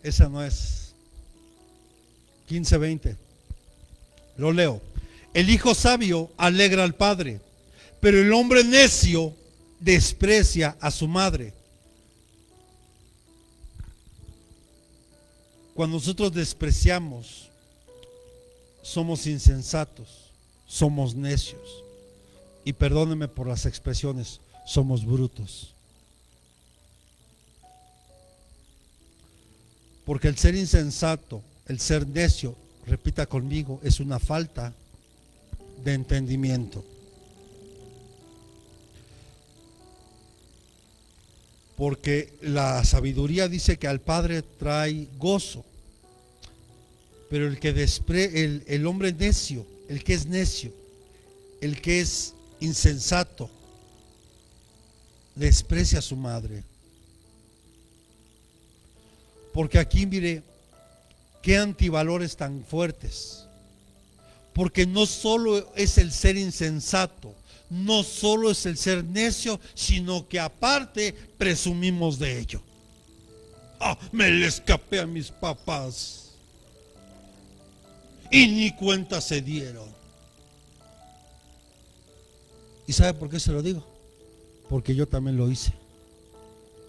Esa no es. 15:20. Lo leo. El hijo sabio alegra al padre, Pero el hombre necio desprecia a su madre. Cuando nosotros despreciamos, somos insensatos, somos necios. Y perdónenme por las expresiones, somos brutos. Porque el ser insensato, el ser necio, repita conmigo, es una falta de entendimiento. Porque la sabiduría dice que al Padre trae gozo. Pero el que el hombre necio, el que es necio, el que es insensato, desprecia a su madre. Porque aquí mire, qué antivalores tan fuertes. Porque no solo es el ser insensato, no solo es el ser necio, sino que aparte presumimos de ello. Me le escapé a mis papás y ni cuenta se dieron. ¿Y sabe por qué se lo digo? Porque yo también lo hice,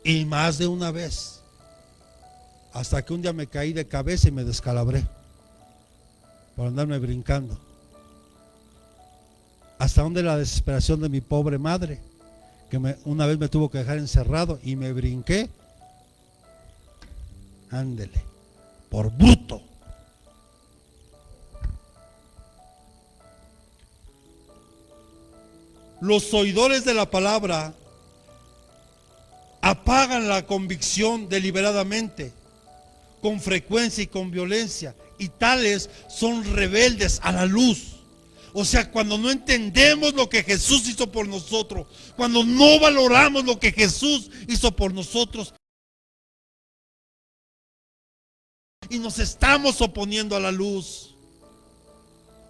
y más de una vez, hasta que un día me caí de cabeza y me descalabré por andarme brincando. Hasta donde la desesperación de mi pobre madre, que una vez me tuvo que dejar encerrado y me brinqué. Ándele, por bruto. Los oidores de la palabra apagan la convicción deliberadamente, con frecuencia y con violencia, y tales son rebeldes a la luz. O sea, cuando no entendemos lo que Jesús hizo por nosotros, cuando no valoramos lo que Jesús hizo por nosotros, y nos estamos oponiendo a la luz.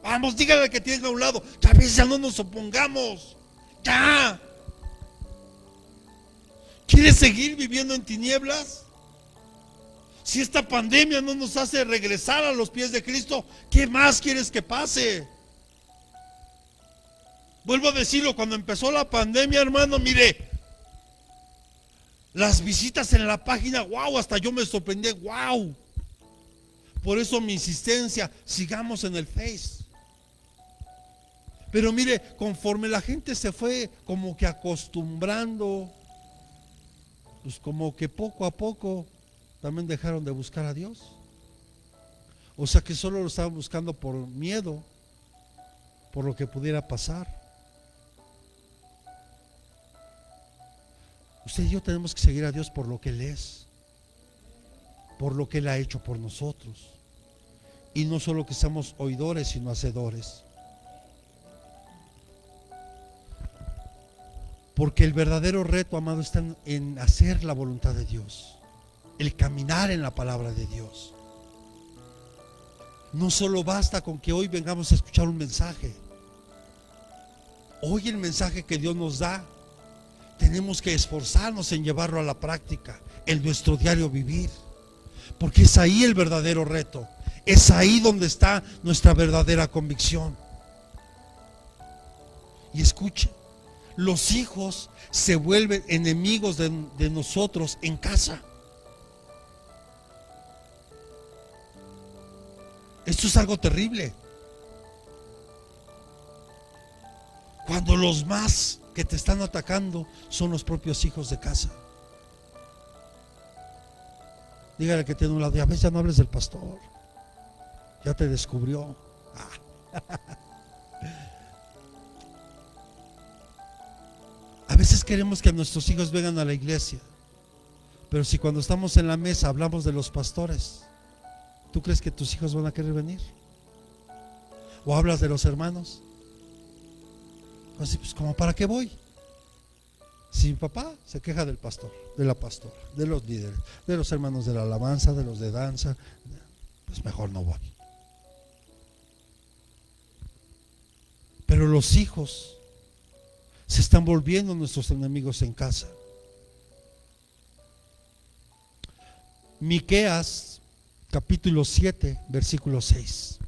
Vamos, dígale al que tiene a un lado, ya no nos opongamos, ya. ¿Quieres seguir viviendo en tinieblas? Si esta pandemia no nos hace regresar a los pies de Cristo, ¿qué más quieres que pase? Vuelvo a decirlo, cuando empezó la pandemia, hermano, mire, las visitas en la página, wow, hasta yo me sorprendí, wow. Por eso mi insistencia, sigamos en el Face. Pero mire, conforme la gente se fue como que acostumbrando, pues como que poco a poco también dejaron de buscar a Dios. O sea que solo lo estaban buscando por miedo, por lo que pudiera pasar. Usted y yo tenemos que seguir a Dios por lo que Él es, por lo que Él ha hecho por nosotros. Y no solo que seamos oidores, sino hacedores. Porque el verdadero reto, amado, está en hacer la voluntad de Dios, el caminar en la palabra de Dios. No solo basta con que hoy vengamos a escuchar un mensaje. Hoy el mensaje que Dios nos da, tenemos que esforzarnos en llevarlo a la práctica, en nuestro diario vivir. Porque es ahí el verdadero reto. Es ahí donde está nuestra verdadera convicción. Y escuche, los hijos se vuelven enemigos de nosotros en casa. Esto es algo terrible. Cuando los más que te están atacando son los propios hijos de casa. Dígale que tiene un lado, a veces ya no hables del pastor, ya te descubrió. A veces queremos que nuestros hijos vengan a la iglesia, pero si cuando estamos en la mesa hablamos de los pastores, ¿tú crees que tus hijos van a querer venir? ¿O hablas de los hermanos? Así, pues, ¿como para qué voy? Si mi papá se queja del pastor, de la pastora, de los líderes, de los hermanos de la alabanza, de los de danza, pues mejor no voy. Pero los hijos se están volviendo nuestros enemigos en casa. Miqueas capítulo 7, versículo 6.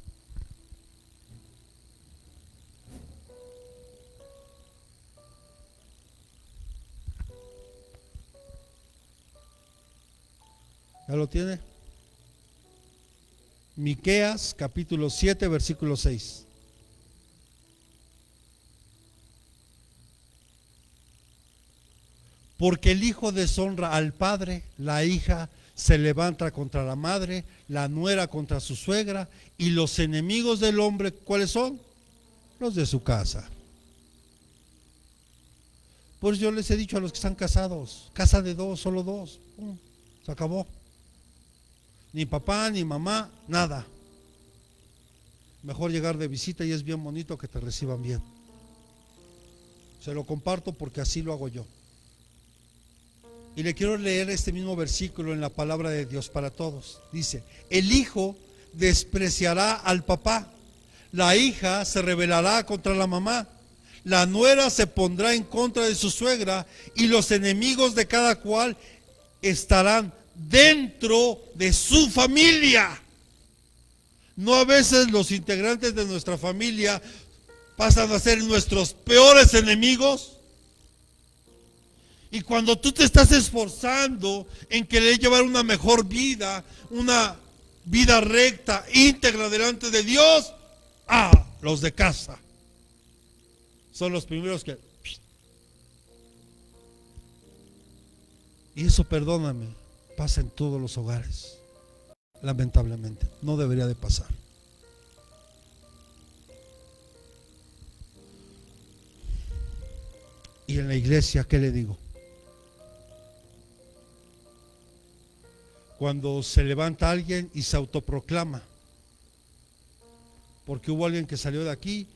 ¿Ya lo tiene? Miqueas capítulo 7 versículo 6. Porque el hijo deshonra al padre, la hija se levanta contra la madre, la nuera contra su suegra, y los enemigos del hombre, ¿cuáles son? Los de su casa. Pues yo les he dicho a los que están casados, casa de dos, solo dos, se acabó. Ni papá, ni mamá, nada. Mejor llegar de visita y es bien bonito que te reciban bien. Se lo comparto porque así lo hago yo. Y le quiero leer este mismo versículo en la palabra de Dios para todos. Dice, el hijo despreciará al papá, la hija se rebelará contra la mamá, la nuera se pondrá en contra de su suegra y los enemigos de cada cual estarán dentro de su familia. No, a veces los integrantes de nuestra familia pasan a ser nuestros peores enemigos. Y cuando tú te estás esforzando en querer llevar una mejor vida, una vida recta, íntegra delante de Dios, los de casa son los primeros que... Y eso, perdóname, pasa en todos los hogares. Lamentablemente, no debería de pasar. Y en la iglesia, ¿qué le digo? Cuando se levanta alguien y se autoproclama, porque hubo alguien que salió de aquí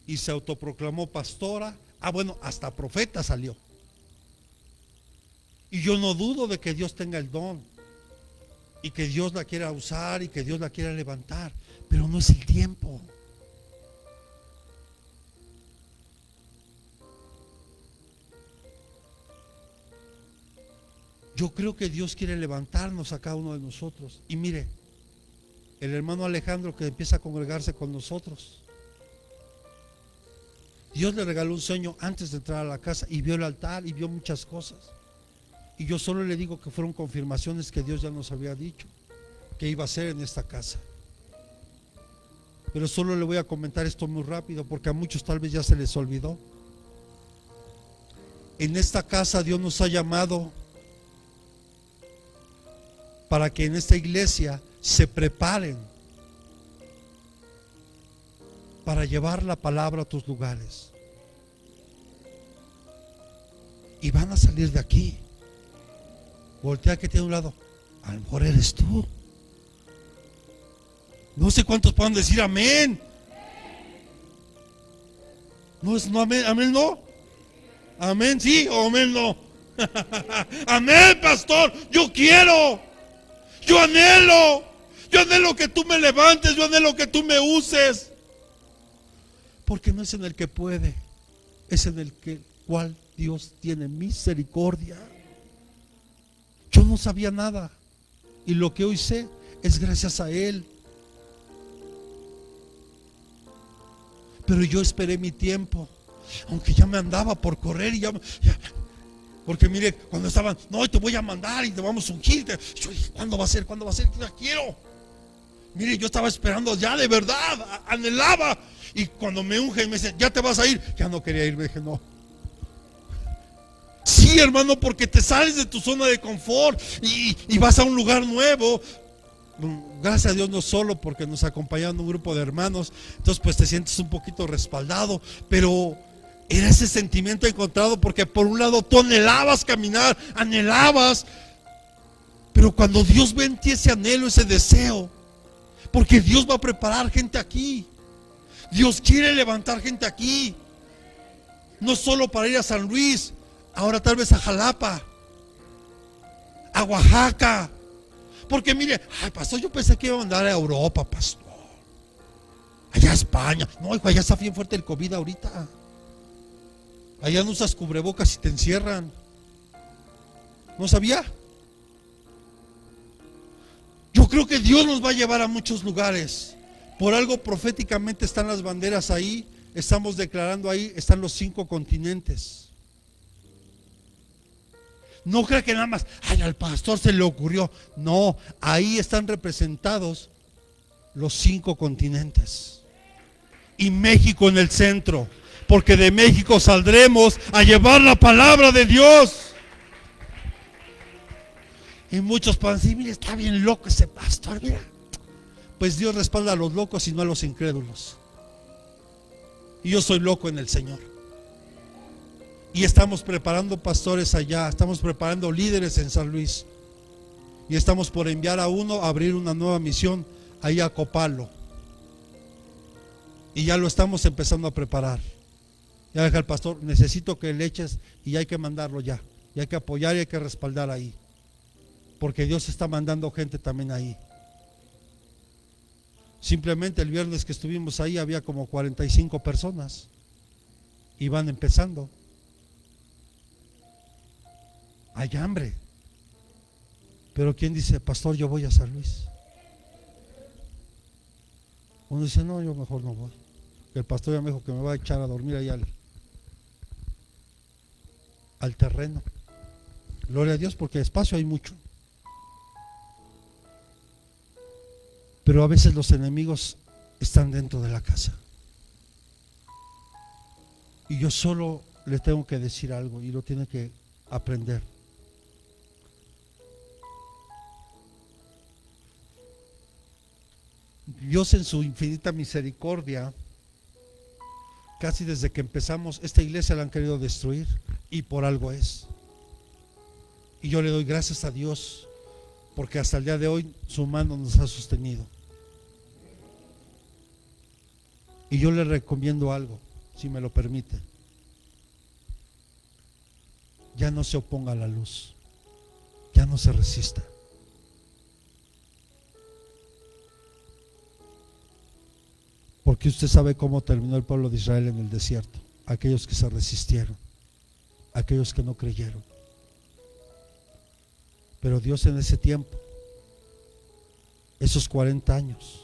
y se autoproclamó pastora, bueno, hasta profeta salió. Y yo no dudo de que Dios tenga el don y que Dios la quiera usar y que Dios la quiera levantar, pero no es el tiempo. Yo creo que Dios quiere levantarnos a cada uno de nosotros. Y mire, el hermano Alejandro que empieza a congregarse con nosotros, Dios le regaló un sueño antes de entrar a la casa y vio el altar y vio muchas cosas. Y yo solo le digo que fueron confirmaciones que Dios ya nos había dicho que iba a hacer en esta casa. Pero solo le voy a comentar esto muy rápido porque a muchos tal vez ya se les olvidó. En esta casa Dios nos ha llamado para que en esta iglesia se preparen para llevar la palabra a tus lugares. Y van a salir de aquí. Voltea que tiene un lado. A lo mejor eres tú. No sé cuántos puedan decir amén. No es no amén, amén no. Amén sí o amén no. Amén, pastor. Yo quiero. Yo anhelo que tú me levantes, yo anhelo que tú me uses. Porque no es en el que puede, es en el cual Dios tiene misericordia. Yo no sabía nada y lo que hoy sé es gracias a Él. Pero yo esperé mi tiempo, aunque ya me andaba por correr y ya porque mire, cuando estaban, no, te voy a mandar y te vamos a ungir. Yo dije, ¿cuándo va a ser? ¿Cuándo va a ser? Ya quiero. Mire, yo estaba esperando ya de verdad, anhelaba. Y cuando me ungen me dicen, ya te vas a ir. Ya no quería ir, me dije, no. Sí, hermano, porque te sales de tu zona de confort y vas a un lugar nuevo. Gracias a Dios, no solo porque nos acompañaron un grupo de hermanos. Entonces pues te sientes un poquito respaldado, pero era ese sentimiento encontrado, porque por un lado tú anhelabas caminar, anhelabas, pero cuando Dios ve en ti ese anhelo, ese deseo, porque Dios va a preparar gente aquí, Dios quiere levantar gente aquí, no solo para ir a San Luis, ahora tal vez a Jalapa, a Oaxaca, porque mire, ay, pastor, yo pensé que iba a mandar a Europa, pastor, allá a España. No, hijo, allá está bien fuerte el COVID ahorita. Allá no usas cubrebocas y te encierran. ¿No sabía? Yo creo que Dios nos va a llevar a muchos lugares. Por algo proféticamente están las banderas ahí. Estamos declarando ahí, están los 5 continentes. No crea que nada más, ay, al pastor se le ocurrió. No, ahí están representados los 5 continentes y México en el centro, porque de México saldremos a llevar la palabra de Dios. Y muchos pueden decir, mira, está bien loco ese pastor, mira. Pues Dios respalda a los locos y no a los incrédulos. Y yo soy loco en el Señor. Y estamos preparando pastores allá, estamos preparando líderes en San Luis. Y estamos por enviar a uno a abrir una nueva misión ahí a Copalo. Y ya lo estamos empezando a preparar. Ya deja el pastor, necesito que le eches y hay que mandarlo ya. Y hay que apoyar y hay que respaldar ahí. Porque Dios está mandando gente también ahí. Simplemente el viernes que estuvimos ahí había como 45 personas. Y van empezando. Hay hambre. Pero ¿quién dice, pastor, yo voy a San Luis? Uno dice, no, yo mejor no voy. El pastor ya me dijo que me va a echar a dormir ahí al terreno. Gloria a Dios, porque espacio hay mucho. Pero a veces los enemigos están dentro de la casa. Y yo solo le tengo que decir algo y lo tiene que aprender. Dios en su infinita misericordia, casi desde que empezamos, esta iglesia la han querido destruir y por algo es. Y yo le doy gracias a Dios porque hasta el día de hoy su mano nos ha sostenido. Y yo le recomiendo algo, si me lo permite. Ya no se oponga a la luz, ya no se resista. Porque usted sabe cómo terminó el pueblo de Israel en el desierto. Aquellos que se resistieron, aquellos que no creyeron. Pero Dios en ese tiempo, esos 40 años,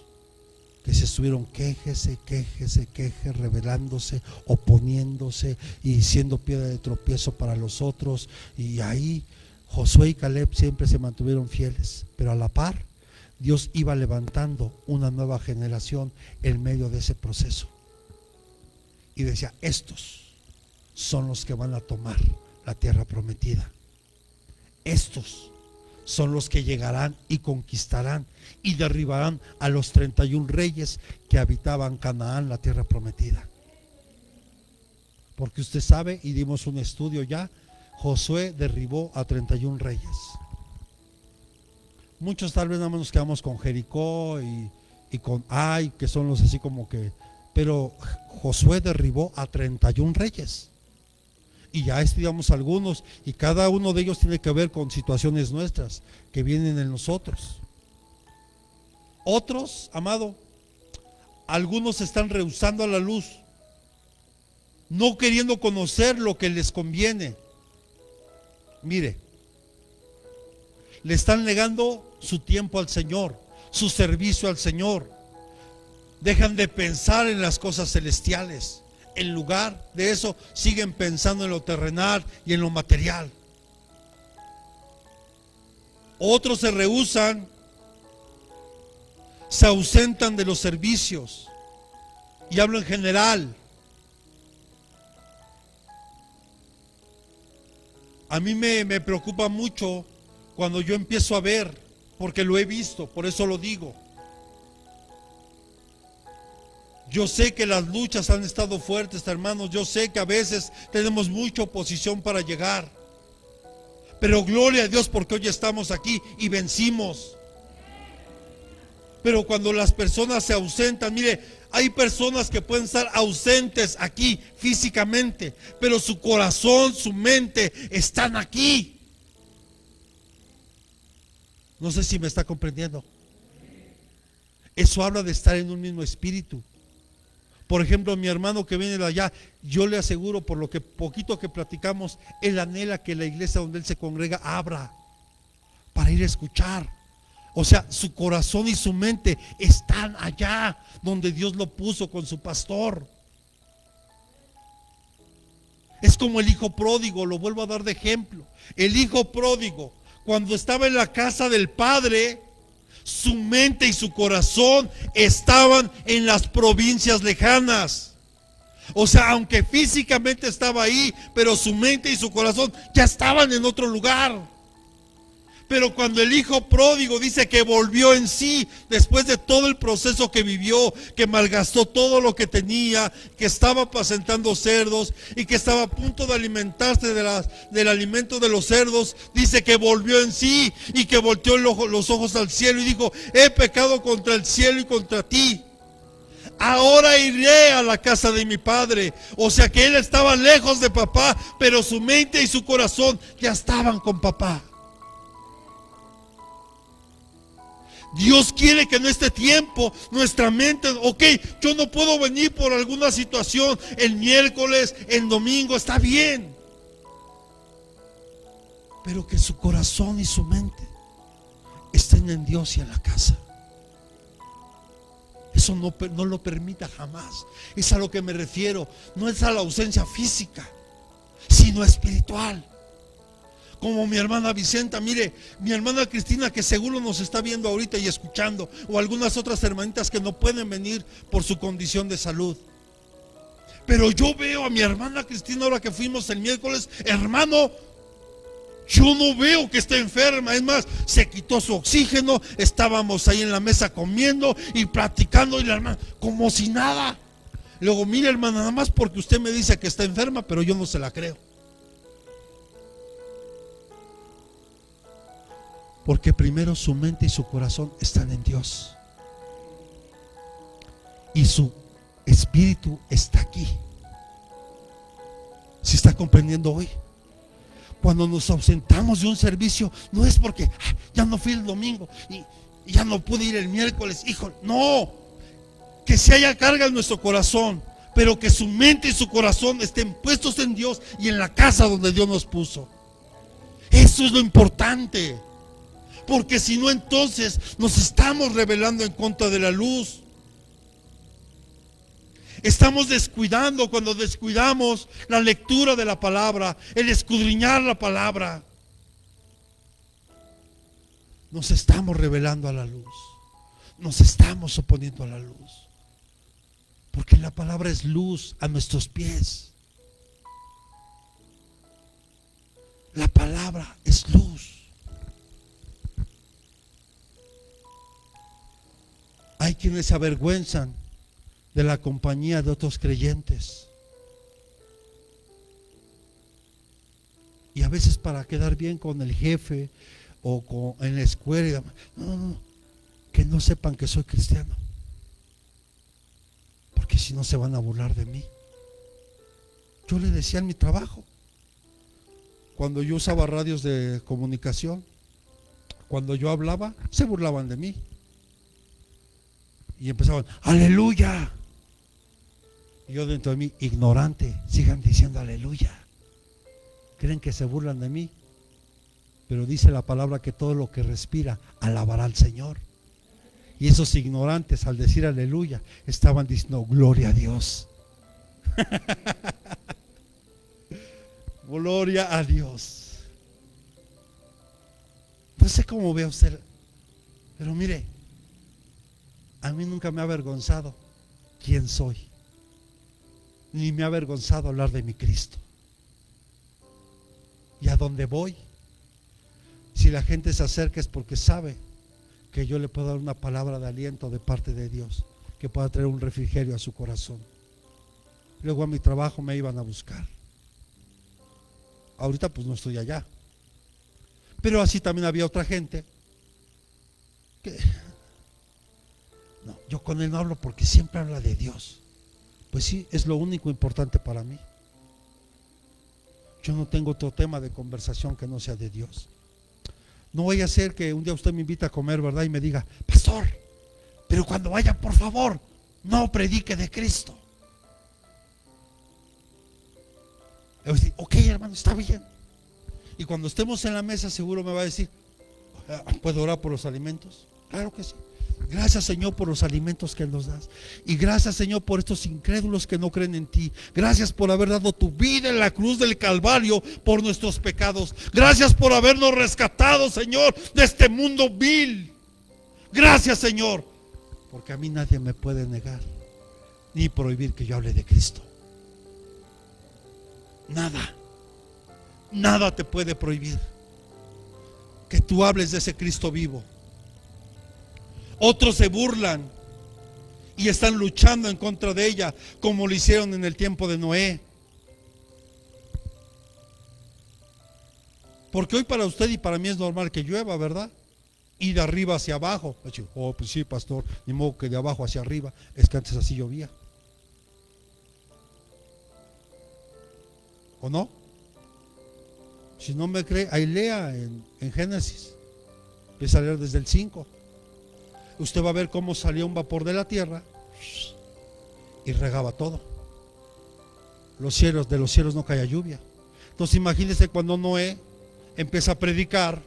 que se estuvieron quéjese, rebelándose, oponiéndose y siendo piedra de tropiezo para los otros. Y ahí Josué y Caleb siempre se mantuvieron fieles, pero a la par Dios iba levantando una nueva generación en medio de ese proceso. Y decía, estos son los que van a tomar la tierra prometida. Estos son los que llegarán y conquistarán y derribarán a los 31 reyes que habitaban Canaán, la tierra prometida. Porque usted sabe, y dimos un estudio ya, Josué derribó a 31 reyes. Muchos tal vez nada más nos quedamos con Jericó y con Ai, que son los así como que, pero Josué derribó a 31 reyes. Y ya estudiamos algunos, y cada uno de ellos tiene que ver con situaciones nuestras que vienen en nosotros. Otros, amado, algunos están rehusando a la luz, no queriendo conocer lo que les conviene. Mire, le están negando su tiempo al Señor, su servicio al Señor. Dejan de pensar en las cosas celestiales. En lugar de eso, siguen pensando en lo terrenal y en lo material. Otros se rehúsan, se ausentan de los servicios. Y hablo en general. A mí me preocupa mucho cuando yo empiezo a ver, porque lo he visto, por eso lo digo. Yo sé que las luchas han estado fuertes, hermanos. Yo sé que a veces tenemos mucha oposición para llegar. Pero gloria a Dios porque hoy estamos aquí y vencimos. Pero cuando las personas se ausentan, mire, hay personas que pueden estar ausentes aquí físicamente, pero su corazón, su mente están aquí. No sé si me está comprendiendo. Eso habla de estar en un mismo espíritu. Por ejemplo, mi hermano que viene de allá, yo le aseguro, por lo que poquito que platicamos, él anhela que la iglesia donde él se congrega abra para ir a escuchar. O sea, su corazón y su mente están allá donde Dios lo puso con su pastor. Es como el hijo pródigo, lo vuelvo a dar de ejemplo. El hijo pródigo, cuando estaba en la casa del padre, su mente y su corazón estaban en las provincias lejanas. O sea, aunque físicamente estaba ahí, pero su mente y su corazón ya estaban en otro lugar. Pero cuando el hijo pródigo dice que volvió en sí, después de todo el proceso que vivió, que malgastó todo lo que tenía, que estaba apacentando cerdos y que estaba a punto de alimentarse del alimento de los cerdos, dice que volvió en sí y que volteó los ojos al cielo y dijo: he pecado contra el cielo y contra ti. Ahora iré a la casa de mi padre. O sea que él estaba lejos de papá, pero su mente y su corazón ya estaban con papá. Dios quiere que en este tiempo nuestra mente, ok, yo no puedo venir por alguna situación el miércoles, el domingo, está bien, pero que su corazón y su mente estén en Dios y en la casa. Eso no lo permita jamás. Es a lo que me refiero. No es a la ausencia física, sino espiritual. Como mi hermana Vicenta, mire, mi hermana Cristina, que seguro nos está viendo ahorita y escuchando, o algunas otras hermanitas que no pueden venir por su condición de salud. Pero yo veo a mi hermana Cristina ahora que fuimos el miércoles, hermano, yo no veo que esté enferma. Es más, se quitó su oxígeno, estábamos ahí en la mesa comiendo y platicando, y la hermana, como si nada. Luego, mire hermana, nada más porque usted me dice que está enferma, pero yo no se la creo. Porque primero su mente y su corazón están en Dios. Y su espíritu está aquí. ¿Se está comprendiendo hoy? Cuando nos ausentamos de un servicio, no es porque ya no fui el domingo y ya no pude ir el miércoles. Hijo, no. Que se haya carga en nuestro corazón, pero que su mente y su corazón estén puestos en Dios y en la casa donde Dios nos puso. Eso es lo importante. Porque si no, entonces nos estamos rebelando en contra de la luz. Estamos descuidando, cuando descuidamos la lectura de la palabra, el escudriñar la palabra, nos estamos rebelando a la luz. Nos estamos oponiendo a la luz. Porque la palabra es luz a nuestros pies. La palabra es luz. Hay quienes se avergüenzan de la compañía de otros creyentes. Y a veces para quedar bien con el jefe o en la escuela, no, que no sepan que soy cristiano. Porque si no se van a burlar de mí. Yo le decía en mi trabajo, cuando yo usaba radios de comunicación, cuando yo hablaba, se burlaban de mí. Y empezaban, aleluya. Y yo dentro de mí, ignorante, sigan diciendo aleluya. Creen que se burlan de mí. Pero dice la palabra que todo lo que respira alabará al Señor. Y esos ignorantes, al decir aleluya, estaban diciendo gloria a Dios. Gloria a Dios. No sé cómo ve usted, pero mire, a mí nunca me ha avergonzado quién soy, ni me ha avergonzado hablar de mi Cristo. Y a donde voy, si la gente se acerca es porque sabe que yo le puedo dar una palabra de aliento de parte de Dios, que pueda traer un refrigerio a su corazón. Luego a mi trabajo me iban a buscar. Ahorita pues no estoy allá. Pero así también había otra gente que no, yo con él no hablo porque siempre habla de Dios. Pues sí, es lo único importante para mí. Yo no tengo otro tema de conversación que no sea de Dios. No vaya a ser que un día usted me invita a comer, ¿verdad? Y me diga, pastor, pero cuando vaya, por favor, no predique de Cristo. Le voy a decir, ok, hermano, está bien. Y cuando estemos en la mesa seguro me va a decir, ¿puedo orar por los alimentos? Claro que sí. Gracias, Señor, por los alimentos que nos das. Y gracias, Señor, por estos incrédulos que no creen en ti. Gracias por haber dado tu vida en la cruz del Calvario por nuestros pecados. Gracias por habernos rescatado, Señor, de este mundo vil. Gracias, Señor, porque a mí nadie me puede negar ni prohibir que yo hable de Cristo. Nada te puede prohibir que tú hables de ese Cristo vivo. Otros se burlan y están luchando en contra de ella, como lo hicieron en el tiempo de Noé. Porque hoy para usted y para mí es normal que llueva, ¿verdad? Y de arriba hacia abajo. Oh, pues sí, pastor, ni modo que de abajo hacia arriba. Es que antes así llovía. ¿O no? Si no me cree, ahí lea en Génesis. Empieza a leer desde el 5. Usted va a ver cómo salía un vapor de la tierra y regaba todo. De los cielos no caía lluvia. Entonces imagínese cuando Noé empieza a predicar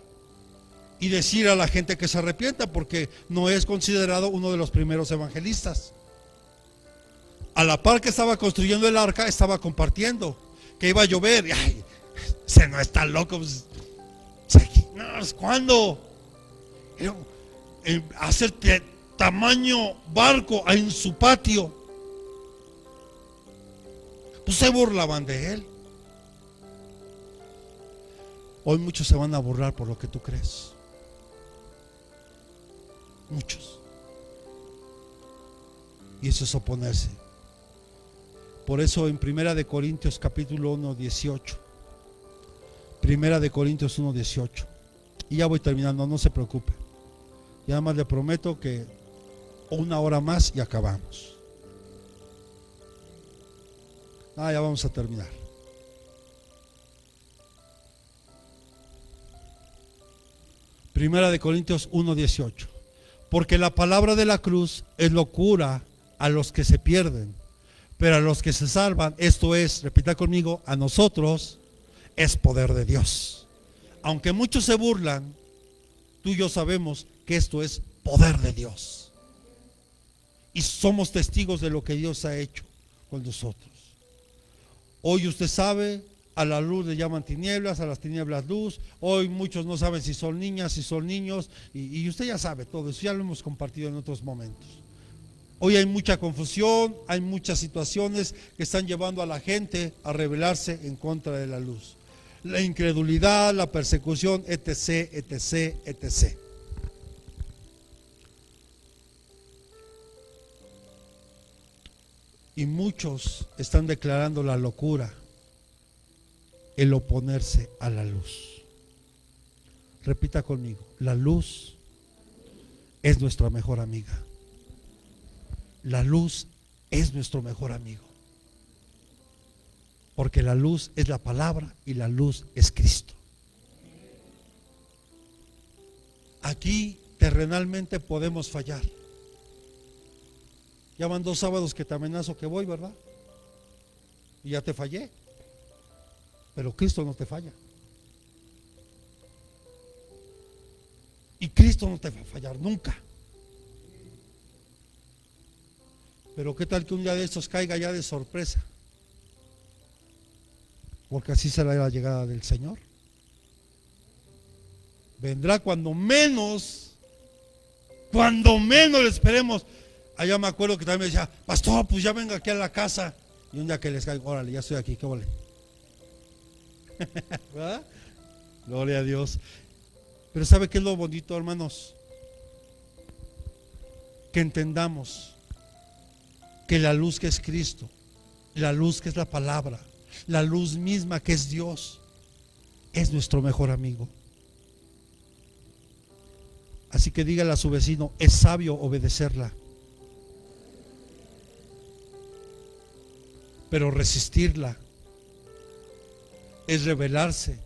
y decir a la gente que se arrepienta, porque Noé es considerado uno de los primeros evangelistas. A la par que estaba construyendo el arca, estaba compartiendo que iba a llover. Ay, se no está loco. Pues, no, ¿cuándo? Hacer tamaño barco en su patio. Pues se burlaban de él. Hoy muchos se van a burlar por lo que tú crees. Muchos. Y eso es oponerse. Por eso en Primera de Corintios capítulo 1, 18. Primera de Corintios 1, 18. Y ya voy terminando, no se preocupe. Y además le prometo que una hora más y acabamos. Ya vamos a terminar. Primera de Corintios 1:18. Porque la palabra de la cruz es locura a los que se pierden, pero a los que se salvan, esto es, repita conmigo, a nosotros es poder de Dios. Aunque muchos se burlan, tú y yo sabemos que esto es poder de Dios. Y somos testigos de lo que Dios ha hecho con nosotros. Hoy usted sabe, a la luz le llaman tinieblas, a las tinieblas luz. Hoy muchos no saben si son niñas, si son niños. Y usted ya sabe todo eso, ya lo hemos compartido en otros momentos. Hoy hay mucha confusión, hay muchas situaciones que están llevando a la gente a rebelarse en contra de la luz. La incredulidad, la persecución, etc, etc, etc. Y muchos están declarando la locura, el oponerse a la luz. Repita conmigo, la luz es nuestra mejor amiga. La luz es nuestro mejor amigo. Porque la luz es la palabra y la luz es Cristo. Aquí terrenalmente podemos fallar. Ya van 2 sábados que te amenazo que voy, ¿verdad? Y ya te fallé. Pero Cristo no te falla. Y Cristo no te va a fallar nunca. Pero qué tal que un día de estos caiga ya de sorpresa. Porque así será la llegada del Señor. Vendrá cuando menos le esperemos. Allá me acuerdo que también me decía, pastor, pues ya venga aquí a la casa. Y un día que les caigo, órale, ya estoy aquí, qué vale. ¿Verdad? Gloria a Dios. Pero ¿sabe qué es lo bonito, hermanos? Que entendamos que la luz que es Cristo, la luz que es la palabra, la luz misma que es Dios, es nuestro mejor amigo. Así que dígale a su vecino, es sabio obedecerla, pero resistirla es rebelarse.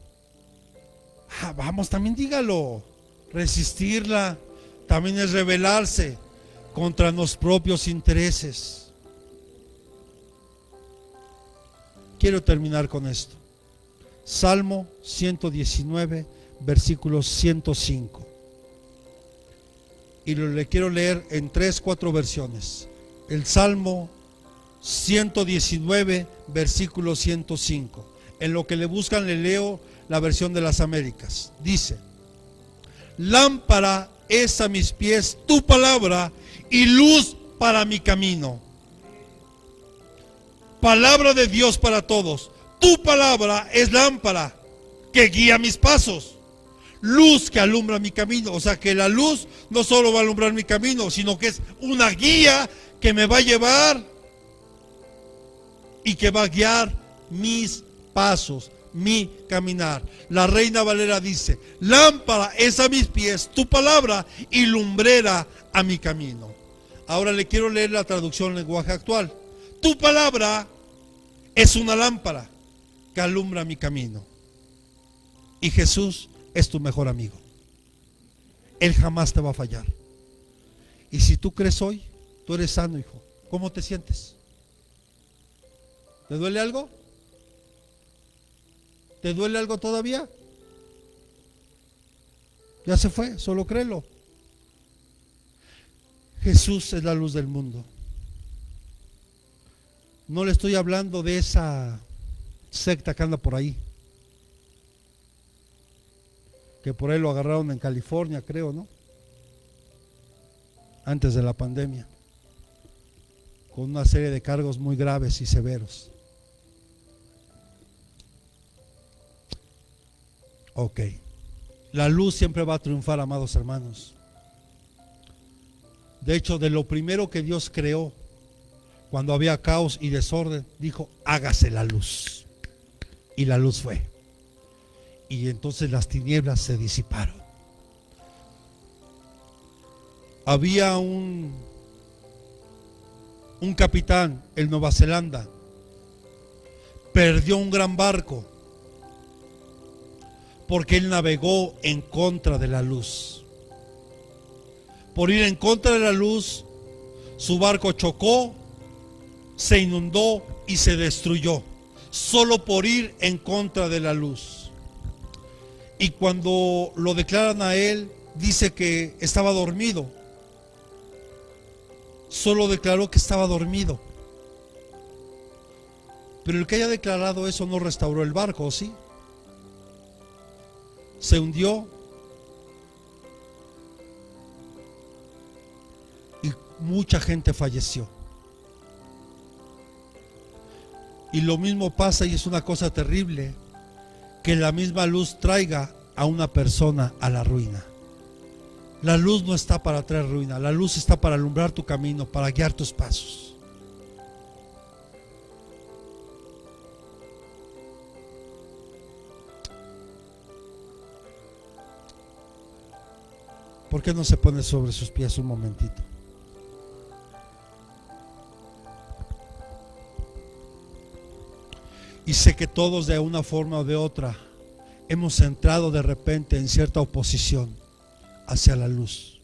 Vamos, también dígalo. Resistirla también es rebelarse contra los propios intereses. Quiero terminar con esto. Salmo 119, versículo 105. y le quiero leer en 3-4 versiones. El Salmo 119, versículo 105. En lo que le buscan le leo la versión de las Américas. Dice: lámpara es a mis pies tu palabra y luz para mi camino. Palabra de Dios para todos. Tu palabra es lámpara que guía mis pasos, luz que alumbra mi camino. O sea que la luz no solo va a alumbrar mi camino, sino que es una guía que me va a llevar y que va a guiar mis pasos, mi caminar. La Reina Valera dice: lámpara es a mis pies tu palabra y lumbrera a mi camino. Ahora le quiero leer la traducción en lenguaje actual. Tu palabra es una lámpara que alumbra mi camino. Y Jesús es tu mejor amigo. Él jamás te va a fallar. Y si tú crees hoy, tú eres sano, hijo. ¿Cómo te sientes? ¿Te duele algo? ¿Te duele algo todavía? Ya se fue, solo créelo. Jesús es la luz del mundo. No le estoy hablando de esa secta que anda por ahí, que por ahí lo agarraron en California, creo, ¿no? Antes de la pandemia, con una serie de cargos muy graves y severos. Ok, la luz siempre va a triunfar, amados hermanos. De hecho, de lo primero que Dios creó, cuando había caos y desorden, dijo: hágase la luz. Y la luz fue. Y entonces las tinieblas se disiparon. Había un capitán en Nueva Zelanda, perdió un gran barco porque él navegó en contra de la luz. Por ir en contra de la luz, su barco chocó, se inundó y se destruyó, solo por ir en contra de la luz. Y cuando lo declaran a él, dice que estaba dormido. Solo declaró que estaba dormido. Pero el que haya declarado eso no restauró el barco, ¿o sí? Se hundió. Y mucha gente falleció. Y lo mismo pasa, y es una cosa terrible, que la misma luz traiga a una persona a la ruina. La luz no está para traer ruina, la luz está para alumbrar tu camino, para guiar tus pasos. ¿Por qué no se pone sobre sus pies un momentito? Y sé que todos, de una forma o de otra, hemos entrado de repente en cierta oposición hacia la luz.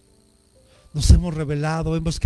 Nos hemos rebelado, hemos querido